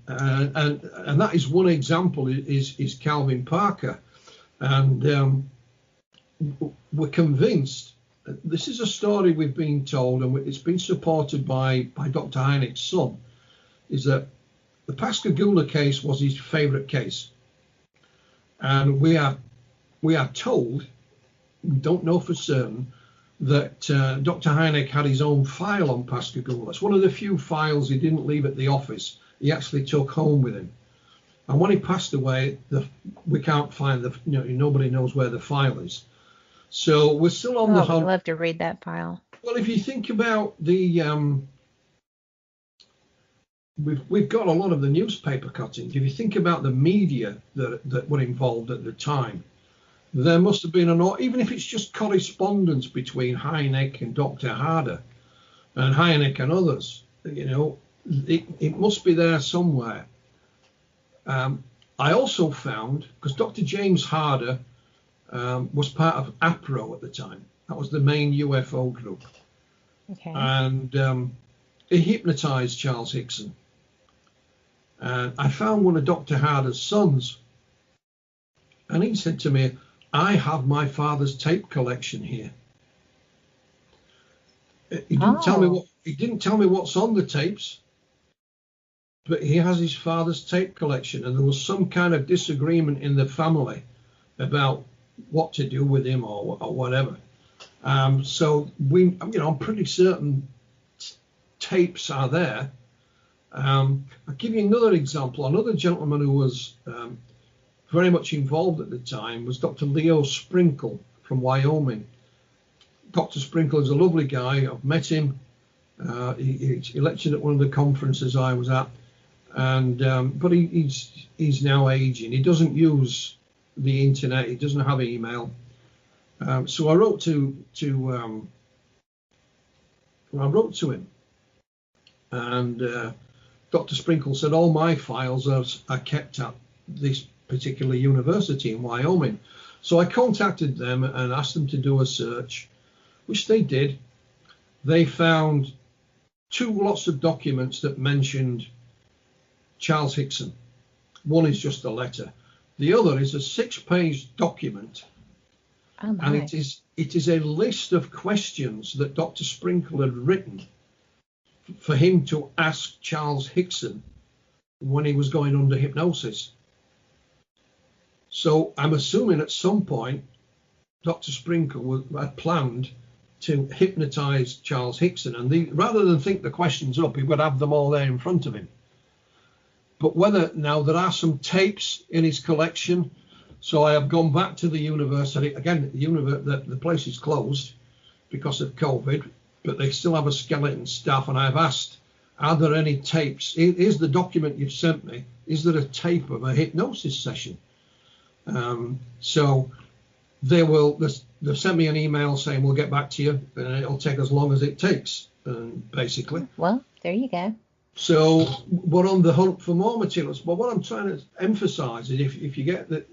And that is one example is Calvin Parker. And we're convinced, this is a story we've been told, and it's been supported by Dr. Hynek's son, is that the Pascagoula case was his favorite case. And we are told, we don't know for certain, that Dr. Hynek had his own file on Pascagoula. It's one of the few files he didn't leave at the office. He actually took home with him. And when he passed away, we can't find nobody knows where the file is. So we're still on the hunt. I'd love to read that file. Well, if you think about the we've got a lot of the newspaper cuttings. If you think about the media that were involved at the time, there must have been even if it's just correspondence between Hynek and Dr. Harder and Hynek and others, it must be there somewhere. I also found, because Dr. James Harder was part of APRO at the time. That was the main UFO group. Okay. And he hypnotized Charles Hickson. And I found one of Dr. Harder's sons, and he said to me, I have my father's tape collection here. He didn't tell me what's on the tapes, but he has his father's tape collection, and there was some kind of disagreement in the family about what to do with him or whatever. So I'm pretty certain tapes are there. I'll give you another example. Another gentleman who was very much involved at the time was Dr. Leo Sprinkle from Wyoming. Dr. Sprinkle is a lovely guy. I've met him. He lectured at one of the conferences I was at, and but he's now aging. He doesn't use the internet. He doesn't have email. So I wrote to him, and Dr. Sprinkle said all my files are kept at this particular university in Wyoming. So I contacted them and asked them to do a search, which they did. They found 2 lots of documents that mentioned Charles Hickson. One is just a letter. The other is a 6-page document. Oh, and it is a list of questions that Dr. Sprinkle had written for him to ask Charles Hickson when he was going under hypnosis. So I'm assuming at some point Dr. Sprinkle had planned to hypnotize Charles Hickson, and rather than think the questions up, he would have them all there in front of him. But whether now there are some tapes in his collection, so I have gone back to the university again. The place is closed because of COVID, but they still have a skeleton staff, and I've asked, are there any tapes? Is the document you've sent me, is there a tape of a hypnosis session? So they've sent me an email saying we'll get back to you, and it'll take as long as it takes, basically. Well, there you go. So we're on the hunt for more materials. But what I'm trying to emphasize is if you get that,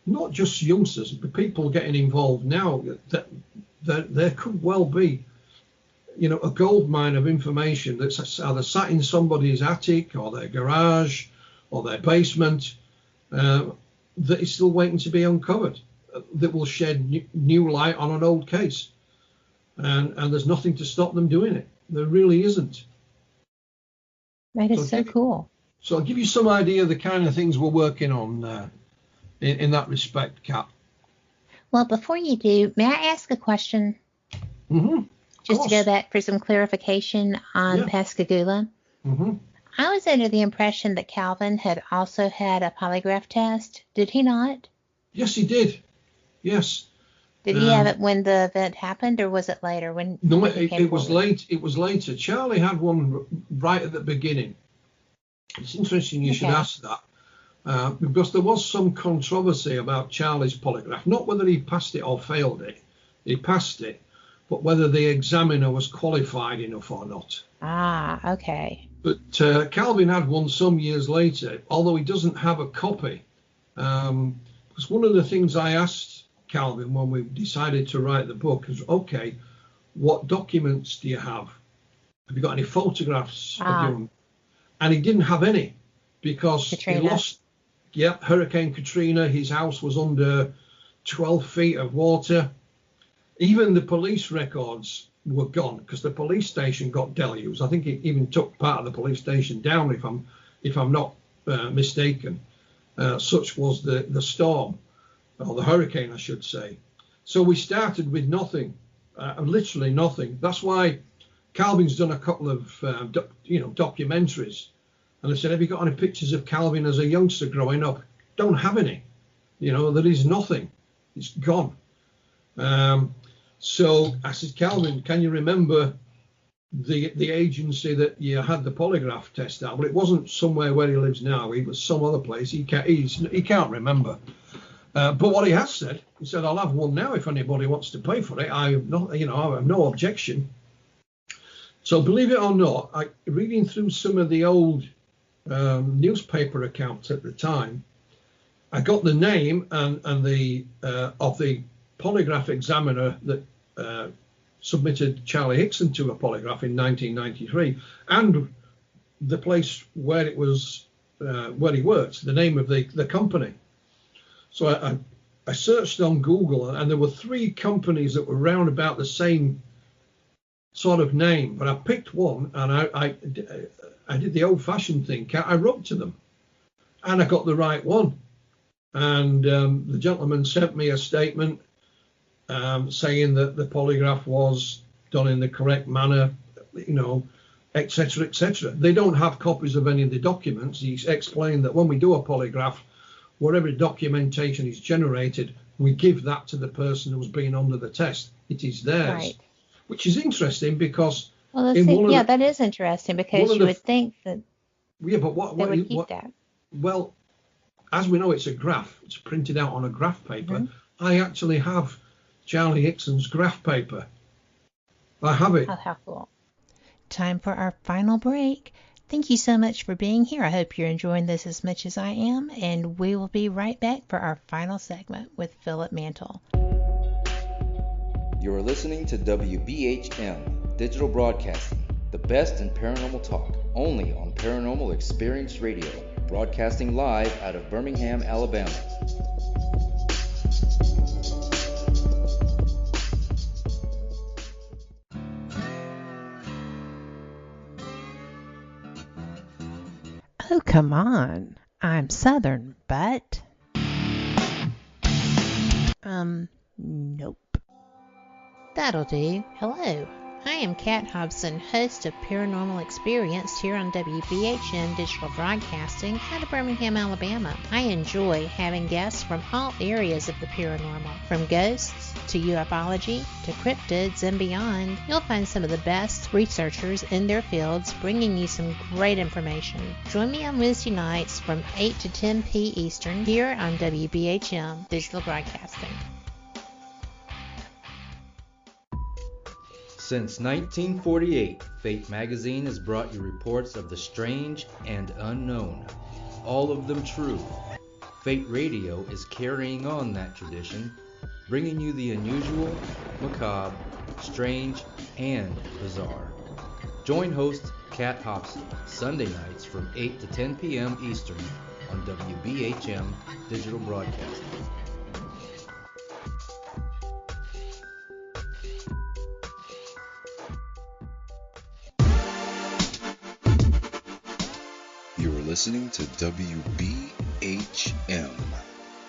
not just youngsters, but people getting involved now, that there could well be, a gold mine of information that's either sat in somebody's attic or their garage or their basement, that is still waiting to be uncovered, that will shed new light on an old case. And there's nothing to stop them doing it. There really isn't. That is so cool. So I'll give you some idea of the kind of things we're working on in that respect, Kat. Well, before you do, may I ask a question? Mm-hmm. Just to go back for some clarification on Pascagoula. Mm-hmm. I was under the impression that Calvin had also had a polygraph test. Did he not? Yes, he did. Yes. Did he have it when the event happened, or was it later? No, it was late. It was later. Charlie had one right at the beginning. It's interesting you should ask that, because there was some controversy about Charlie's polygraph. Not whether he passed it or failed it. He passed it, but whether the examiner was qualified enough or not. Ah, okay. But Calvin had one some years later, although he doesn't have a copy. Because one of the things I asked Calvin when we decided to write the book is, okay, what documents do you have? Have you got any photographs of him? And he didn't have any, because Katrina. He lost, Hurricane Katrina. His house was under 12 feet of water. Even the police records were gone because the police station got deluged. I think it even took part of the police station down, if I'm not mistaken. Such was the storm. Or the hurricane, I should say. So we started with nothing, literally nothing. That's why Calvin's done a couple of, documentaries. And I said, have you got any pictures of Calvin as a youngster growing up? Don't have any. There is nothing. It's gone. So I said, Calvin, can you remember the agency that you had the polygraph test at? Well, it wasn't somewhere where he lives now. It was some other place. He can't remember. But what he has said, he said, I'll have one now if anybody wants to pay for it. I have no objection. So believe it or not, reading through some of the old newspaper accounts at the time, I got the name and the of the polygraph examiner that submitted Charlie Hickson to a polygraph in 1993, and the place where it was where he worked, the name of the company. So I searched on Google, and there were 3 companies that were round about the same sort of name, but I picked one, and I did the old-fashioned thing. I wrote to them, and I got the right one. And the gentleman sent me a statement saying that the polygraph was done in the correct manner, etc., etc. They don't have copies of any of the documents. He explained that when we do a polygraph, whatever documentation is generated, we give that to the person who's been under the test. It is theirs, right. Which is interesting because... Well, that is interesting because you would think that they would keep that. Well, as we know, it's a graph. It's printed out on a graph paper. I actually have Charlie Hickson's graph paper. I have it. Oh, how cool. Time for our final break. Thank you so much for being here. I hope you're enjoying this as much as I am, and we will be right back for our final segment with Philip Mantle. You're listening to WBHM Digital Broadcasting, the best in paranormal talk, only on Paranormal Experience Radio, broadcasting live out of Birmingham, Alabama. Oh, come on. I'm Southern, but... nope. That'll do. Hello. I am Kat Hobson, host of Paranormal Experience here on WBHM Digital Broadcasting out of Birmingham, Alabama. I enjoy having guests from all areas of the paranormal, from ghosts to ufology to cryptids and beyond. You'll find some of the best researchers in their fields bringing you some great information. Join me on Wednesday nights from 8 to 10 p. Eastern here on WBHM Digital Broadcasting. Since 1948, Fate magazine has brought you reports of the strange and unknown, all of them true. Fate Radio is carrying on that tradition, bringing you the unusual, macabre, strange, and bizarre. Join host Kat Hobson Sunday nights from 8 to 10 p.m. Eastern on WBHM Digital Broadcasting. Listening to WBHM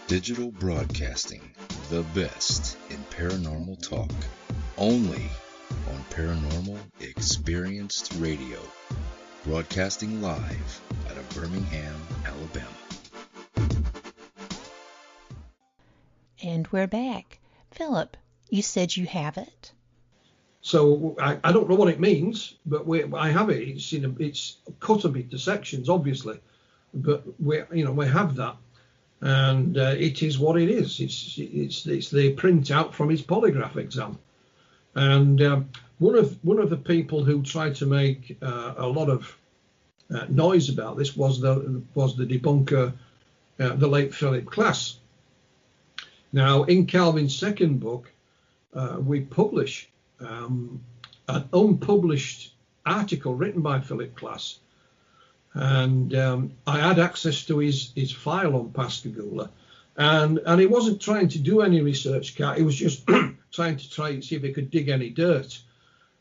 Digital Broadcasting, the best in paranormal talk, only on Paranormal Experienced Radio, broadcasting live out of Birmingham, Alabama. And we're back. Philip, you said you have it. So I don't know what it means, but I have it. It's cut up into sections, obviously, but we have that, and it is what it is. It's the printout from his polygraph exam, and one of the people who tried to make a lot of noise about this was the debunker, the late Philip Klass. Now, in Calvin's second book, we publish an unpublished article written by Philip Klass, and I had access to his file on Pascagoula, and he wasn't trying to do any research, Kat. He was just trying to see if he could dig any dirt,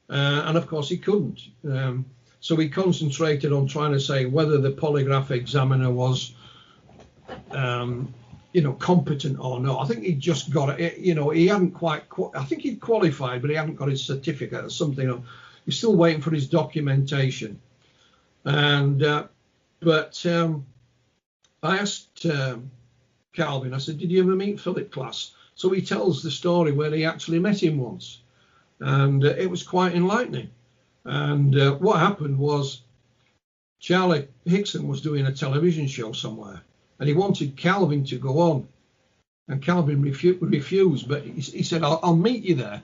and of course he couldn't. So he concentrated on trying to say whether the polygraph examiner was competent or not. I think he just got it. He hadn't quite. I think he'd qualified, but he hadn't got his certificate or something. He's still waiting for his documentation. And but I asked Calvin. I said, "Did you ever meet Philip Klass?" So he tells the story where he actually met him once, and it was quite enlightening. And what happened was Charlie Hickson was doing a television show somewhere, and he wanted Calvin to go on, and Calvin refused, but he said, I'll meet you there.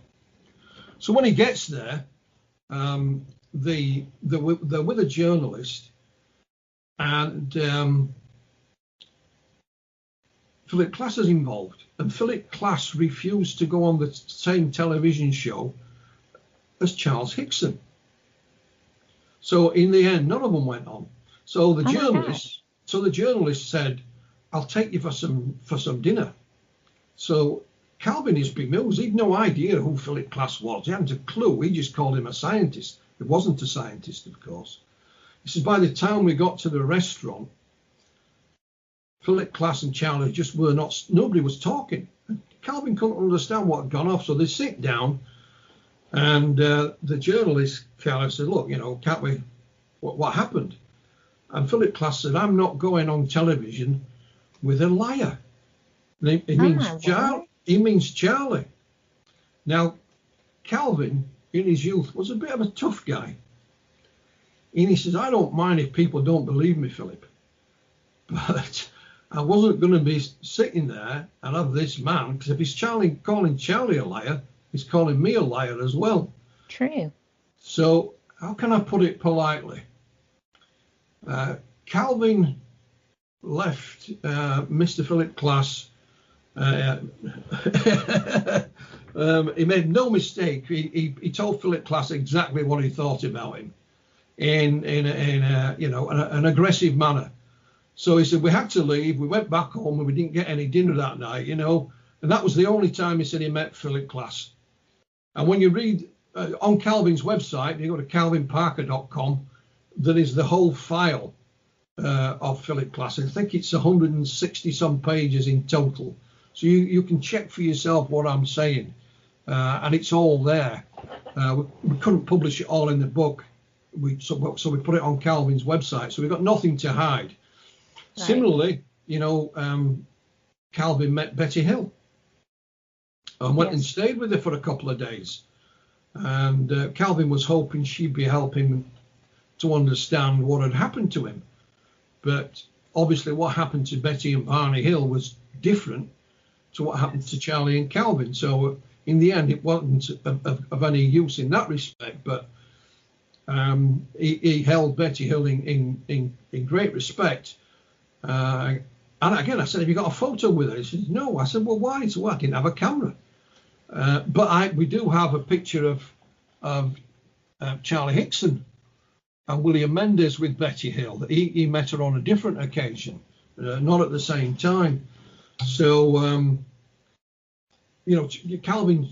So when he gets there, they're with a journalist, and Philip Klass is involved, and Philip Klass refused to go on the same television show as Charles Hickson. So in the end, none of them went on. So the journalist said, "I'll take you for some dinner." So Calvin is bemused. He'd no idea who Philip Klass was. He hadn't a clue. He just called him a scientist. It wasn't a scientist, of course. He says, by the time we got to the restaurant, Philip Klass and Charlie just nobody was talking. And Calvin couldn't understand what had gone off. So they sit down, and the journalist kind of said, "Look, can't we, what happened?" And Philip Klass said, "I'm not going on television with a liar." And he means Charlie. Now, Calvin, in his youth, was a bit of a tough guy. And he says, "I don't mind if people don't believe me, Philip, but I wasn't going to be sitting there and have this man, because if he's calling Charlie a liar, he's calling me a liar as well. True. So how can I put it politely? Calvin left Mr. Philip Klass. He made no mistake. He told Philip Klass exactly what he thought about him in an aggressive manner. So he said we had to leave. We went back home and we didn't get any dinner that night, and that was the only time he said he met Philip Klass. And when you read on Calvin's website, you go to calvinparker.com, there is the whole file of Philip Klass. I think it's 160 some pages in total. So you can check for yourself what I'm saying, and it's all there. We couldn't publish it all in the book, so we put it on Calvin's website. So we've got nothing to hide. Right. Similarly, Calvin met Betty Hill and went and stayed with her for a couple of days. And Calvin was hoping she'd be helping to understand what had happened to him. But obviously what happened to Betty and Barney Hill was different to what happened to Charlie and Calvin. So in the end, it wasn't of any use in that respect. But he held Betty Hill in great respect. And again, I said, have you got a photo with her? He said, no. I said, well, why? So I didn't have a camera. But we do have a picture of Charlie Hickson and William Mendes with Betty Hill. He met her on a different occasion, not at the same time. So, Calvin,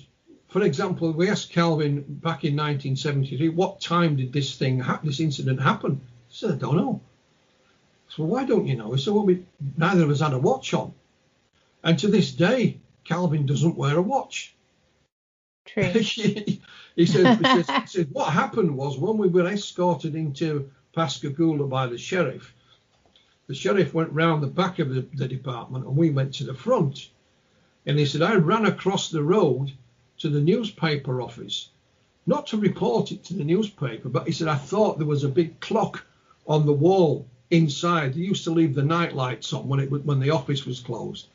for example, we asked Calvin back in 1973, what time did this incident happen? He said, I don't know. So why don't you know? He said, well, neither of us had a watch on. And to this day, Calvin doesn't wear a watch. True. he said, what happened was when we were escorted into Pascagoula by the sheriff went round the back of the department and we went to the front. And he said, I ran across the road to the newspaper office, not to report it to the newspaper, but he said, I thought there was a big clock on the wall inside. They used to leave the night lights on when the office was closed.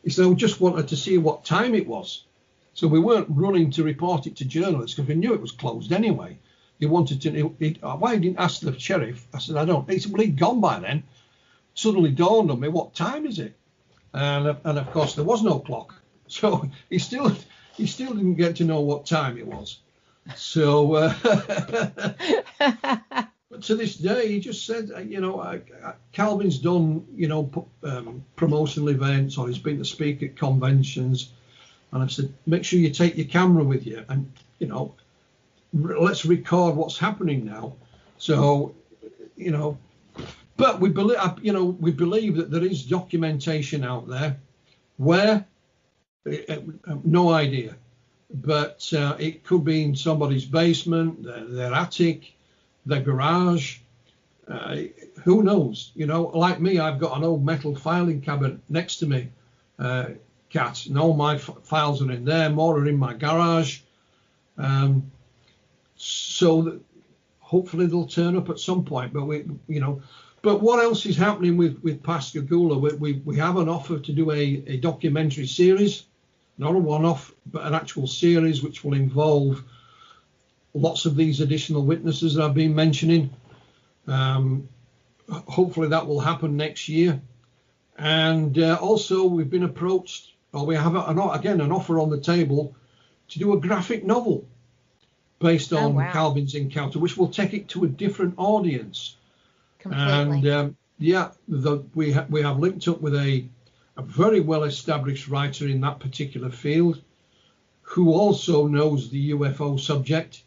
He said, I just wanted to see what time it was. So we weren't running to report it to journalists because we knew it was closed anyway. He wanted to, why he didn't ask the sheriff? I said, I don't. He said, well, he'd gone by then. Suddenly dawned on me, what time is it? And of course, there was no clock. So he still didn't get to know what time it was. So but to this day, he just said, Calvin's done, promotional events, or he's been to speak at conventions. And I've said, make sure you take your camera with you and, let's record what's happening now. So, but we believe that there is documentation out there where, no idea, but it could be in somebody's basement, their attic, their garage, who knows? Like me, I've got an old metal filing cabinet next to me, Kat, and all my files are in there. More are in my garage. So that hopefully they'll turn up at some point. But but what else is happening with Pascagoula? We have an offer to do a documentary series, not a one-off, but an actual series which will involve lots of these additional witnesses that I've been mentioning. Hopefully that will happen next year. And also we've been approached, or we have an offer on the table to do a graphic novel based on Calvin's encounter, which will take it to a different audience. Completely. And we have linked up with a very well-established writer in that particular field who also knows the UFO subject.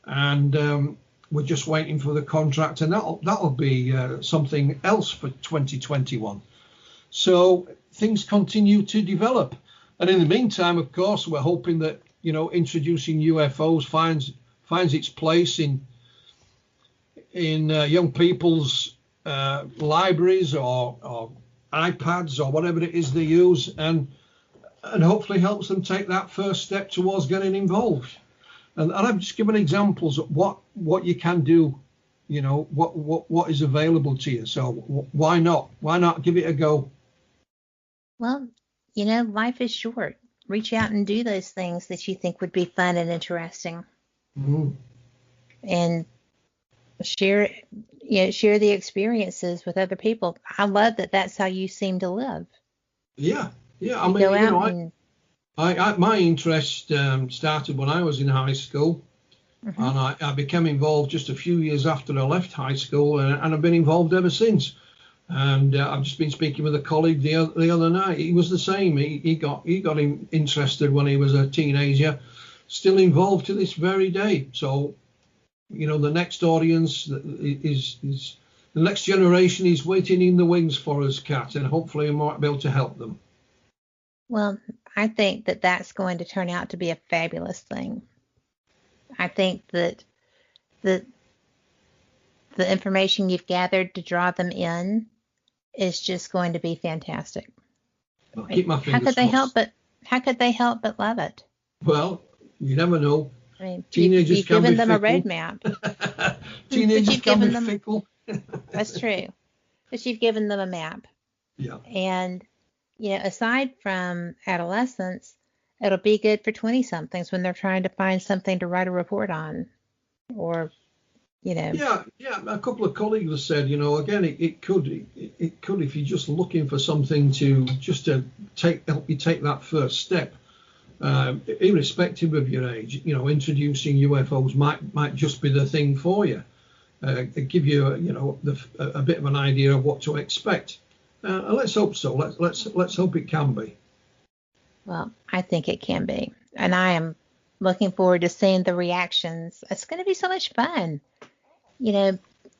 And we're just waiting for the contract, and that'll be something else for 2021. So things continue to develop. And in the meantime, of course, we're hoping that, introducing UFOs finds its place in young people's libraries or iPads or whatever it is they use, and hopefully helps them take that first step towards getting involved. And I've just given examples of what you can do, what is available to you. So why not? Why not give it a go? Well, life is short. Reach out and do those things that you think would be fun and interesting. Mm-hmm. And share the experiences with other people. I love that that's how you seem to live. Yeah. I mean, my interest started when I was in high school, mm-hmm. and I became involved just a few years after I left high school, and I've been involved ever since. And I've just been speaking with a colleague the other night. He was the same. He got interested when he was a teenager, still involved to this very day. So, the next audience is the next generation is waiting in the wings for us, Kat, and hopefully we might be able to help them. Well, I think that that's going to turn out to be a fabulous thing. I think that the information you've gathered to draw them in is just going to be fantastic. I'll keep my fingers How could they help but love it? Well, you never know. I mean, teenagers you've can given be them fickle. A roadmap. Teenagers can be fickle. That's true. But you've given them a map. Yeah. And aside from adolescents, it'll be good for 20-somethings when they're trying to find something to write a report on, or Yeah. A couple of colleagues have said, again, it could if you're just looking for something to help you take that first step, irrespective of your age. Introducing UFOs might just be the thing for you. Give you a bit of an idea of what to expect. Let's hope so. Let's hope it can be. Well, I think it can be, and I am looking forward to seeing the reactions. It's going to be so much fun.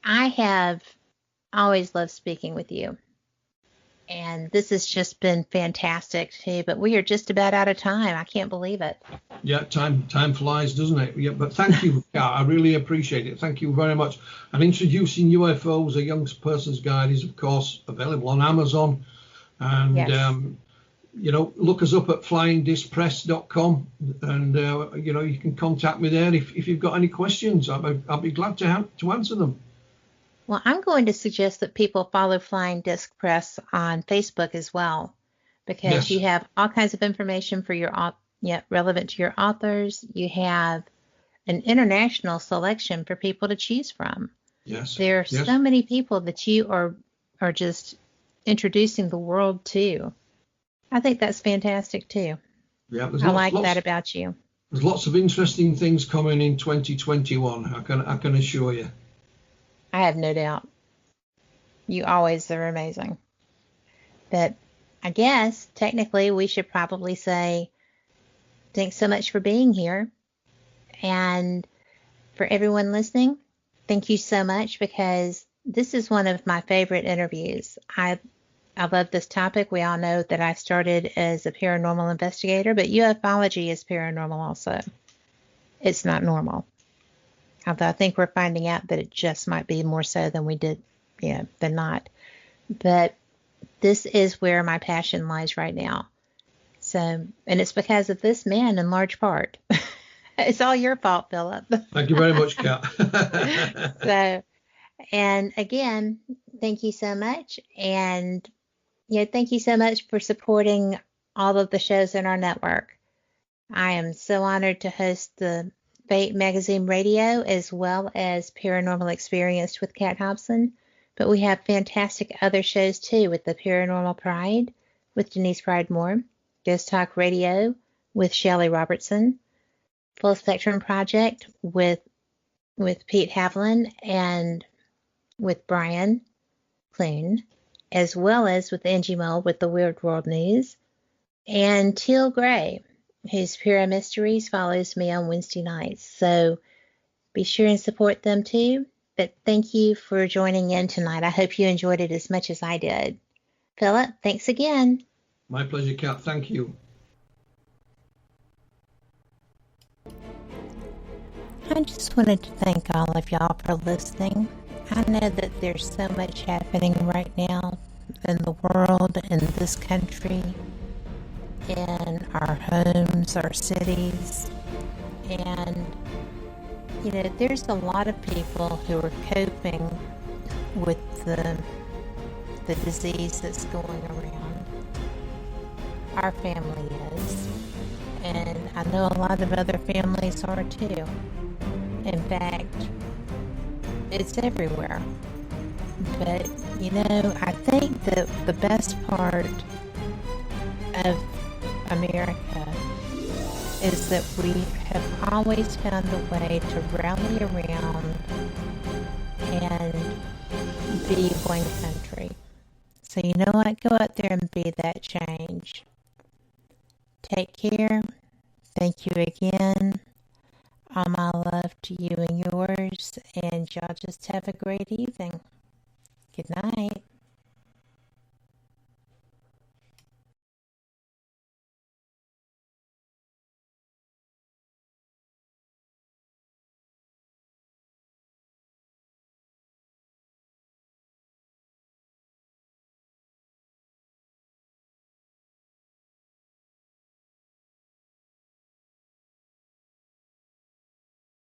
I have always loved speaking with you, and this has just been fantastic too. But we are just about out of time. I can't believe it. Yeah, time flies, doesn't it? Yeah, but thank you, Kat. I really appreciate it. Thank you very much. And Introducing UFOs, a young person's guide, is of course available on Amazon. And yes. Look us up at flyingdiscpress.com, and you can contact me there if you've got any questions. I'll be glad to answer them. Well, I'm going to suggest that people follow Flying Disc Press on Facebook as well, because Yes. you have all kinds of information for relevant to your authors. You have an international selection for people to choose from. Yes. There are so many people that you are just introducing the world to. I think that's fantastic too. Yeah, I like that about you. There's lots of interesting things coming in 2021. I can assure you. I have no doubt. You always are amazing. But I guess technically we should probably say thanks so much for being here. And for everyone listening, thank you so much, because this is one of my favorite interviews. I love this topic. We all know that I started as a paranormal investigator, but ufology is paranormal also. It's not normal. Although I think we're finding out that it just might be more so than we did, than not. But this is where my passion lies right now. So, and it's because of this man in large part. It's all your fault, Philip. Thank you very much, Kat. So, and again, thank you so much. And thank you so much for supporting all of the shows in our network. I am so honored to host the Fate Magazine Radio as well as Paranormal Experienced with Kat Hobson. But we have fantastic other shows too, with the Paranormal Pride with Denise Pride Moore, Ghost Talk Radio with Shelley Robertson, Full Spectrum Project with Pete Havlin and with Brian Clune, as well as with Angie Mole with the Weird World News, and Teal Gray, whose Pura Mysteries follows me on Wednesday nights. So be sure and support them too. But thank you for joining in tonight. I hope you enjoyed it as much as I did. Philip, thanks again. My pleasure, Kat. Thank you. I just wanted to thank all of y'all for listening. I know that there's so much happening right now in the world, in this country, in our homes, our cities, and there's a lot of people who are coping with the disease that's going around. our family is. And I know a lot of other families are too. In fact, it's everywhere. But, you know, I think that the best part of America is that we have always found a way to rally around and be one country. So you know what? Go out there and be that change. Take care. Thank you again. All my love to you and yours. And y'all just have a great evening. Good night.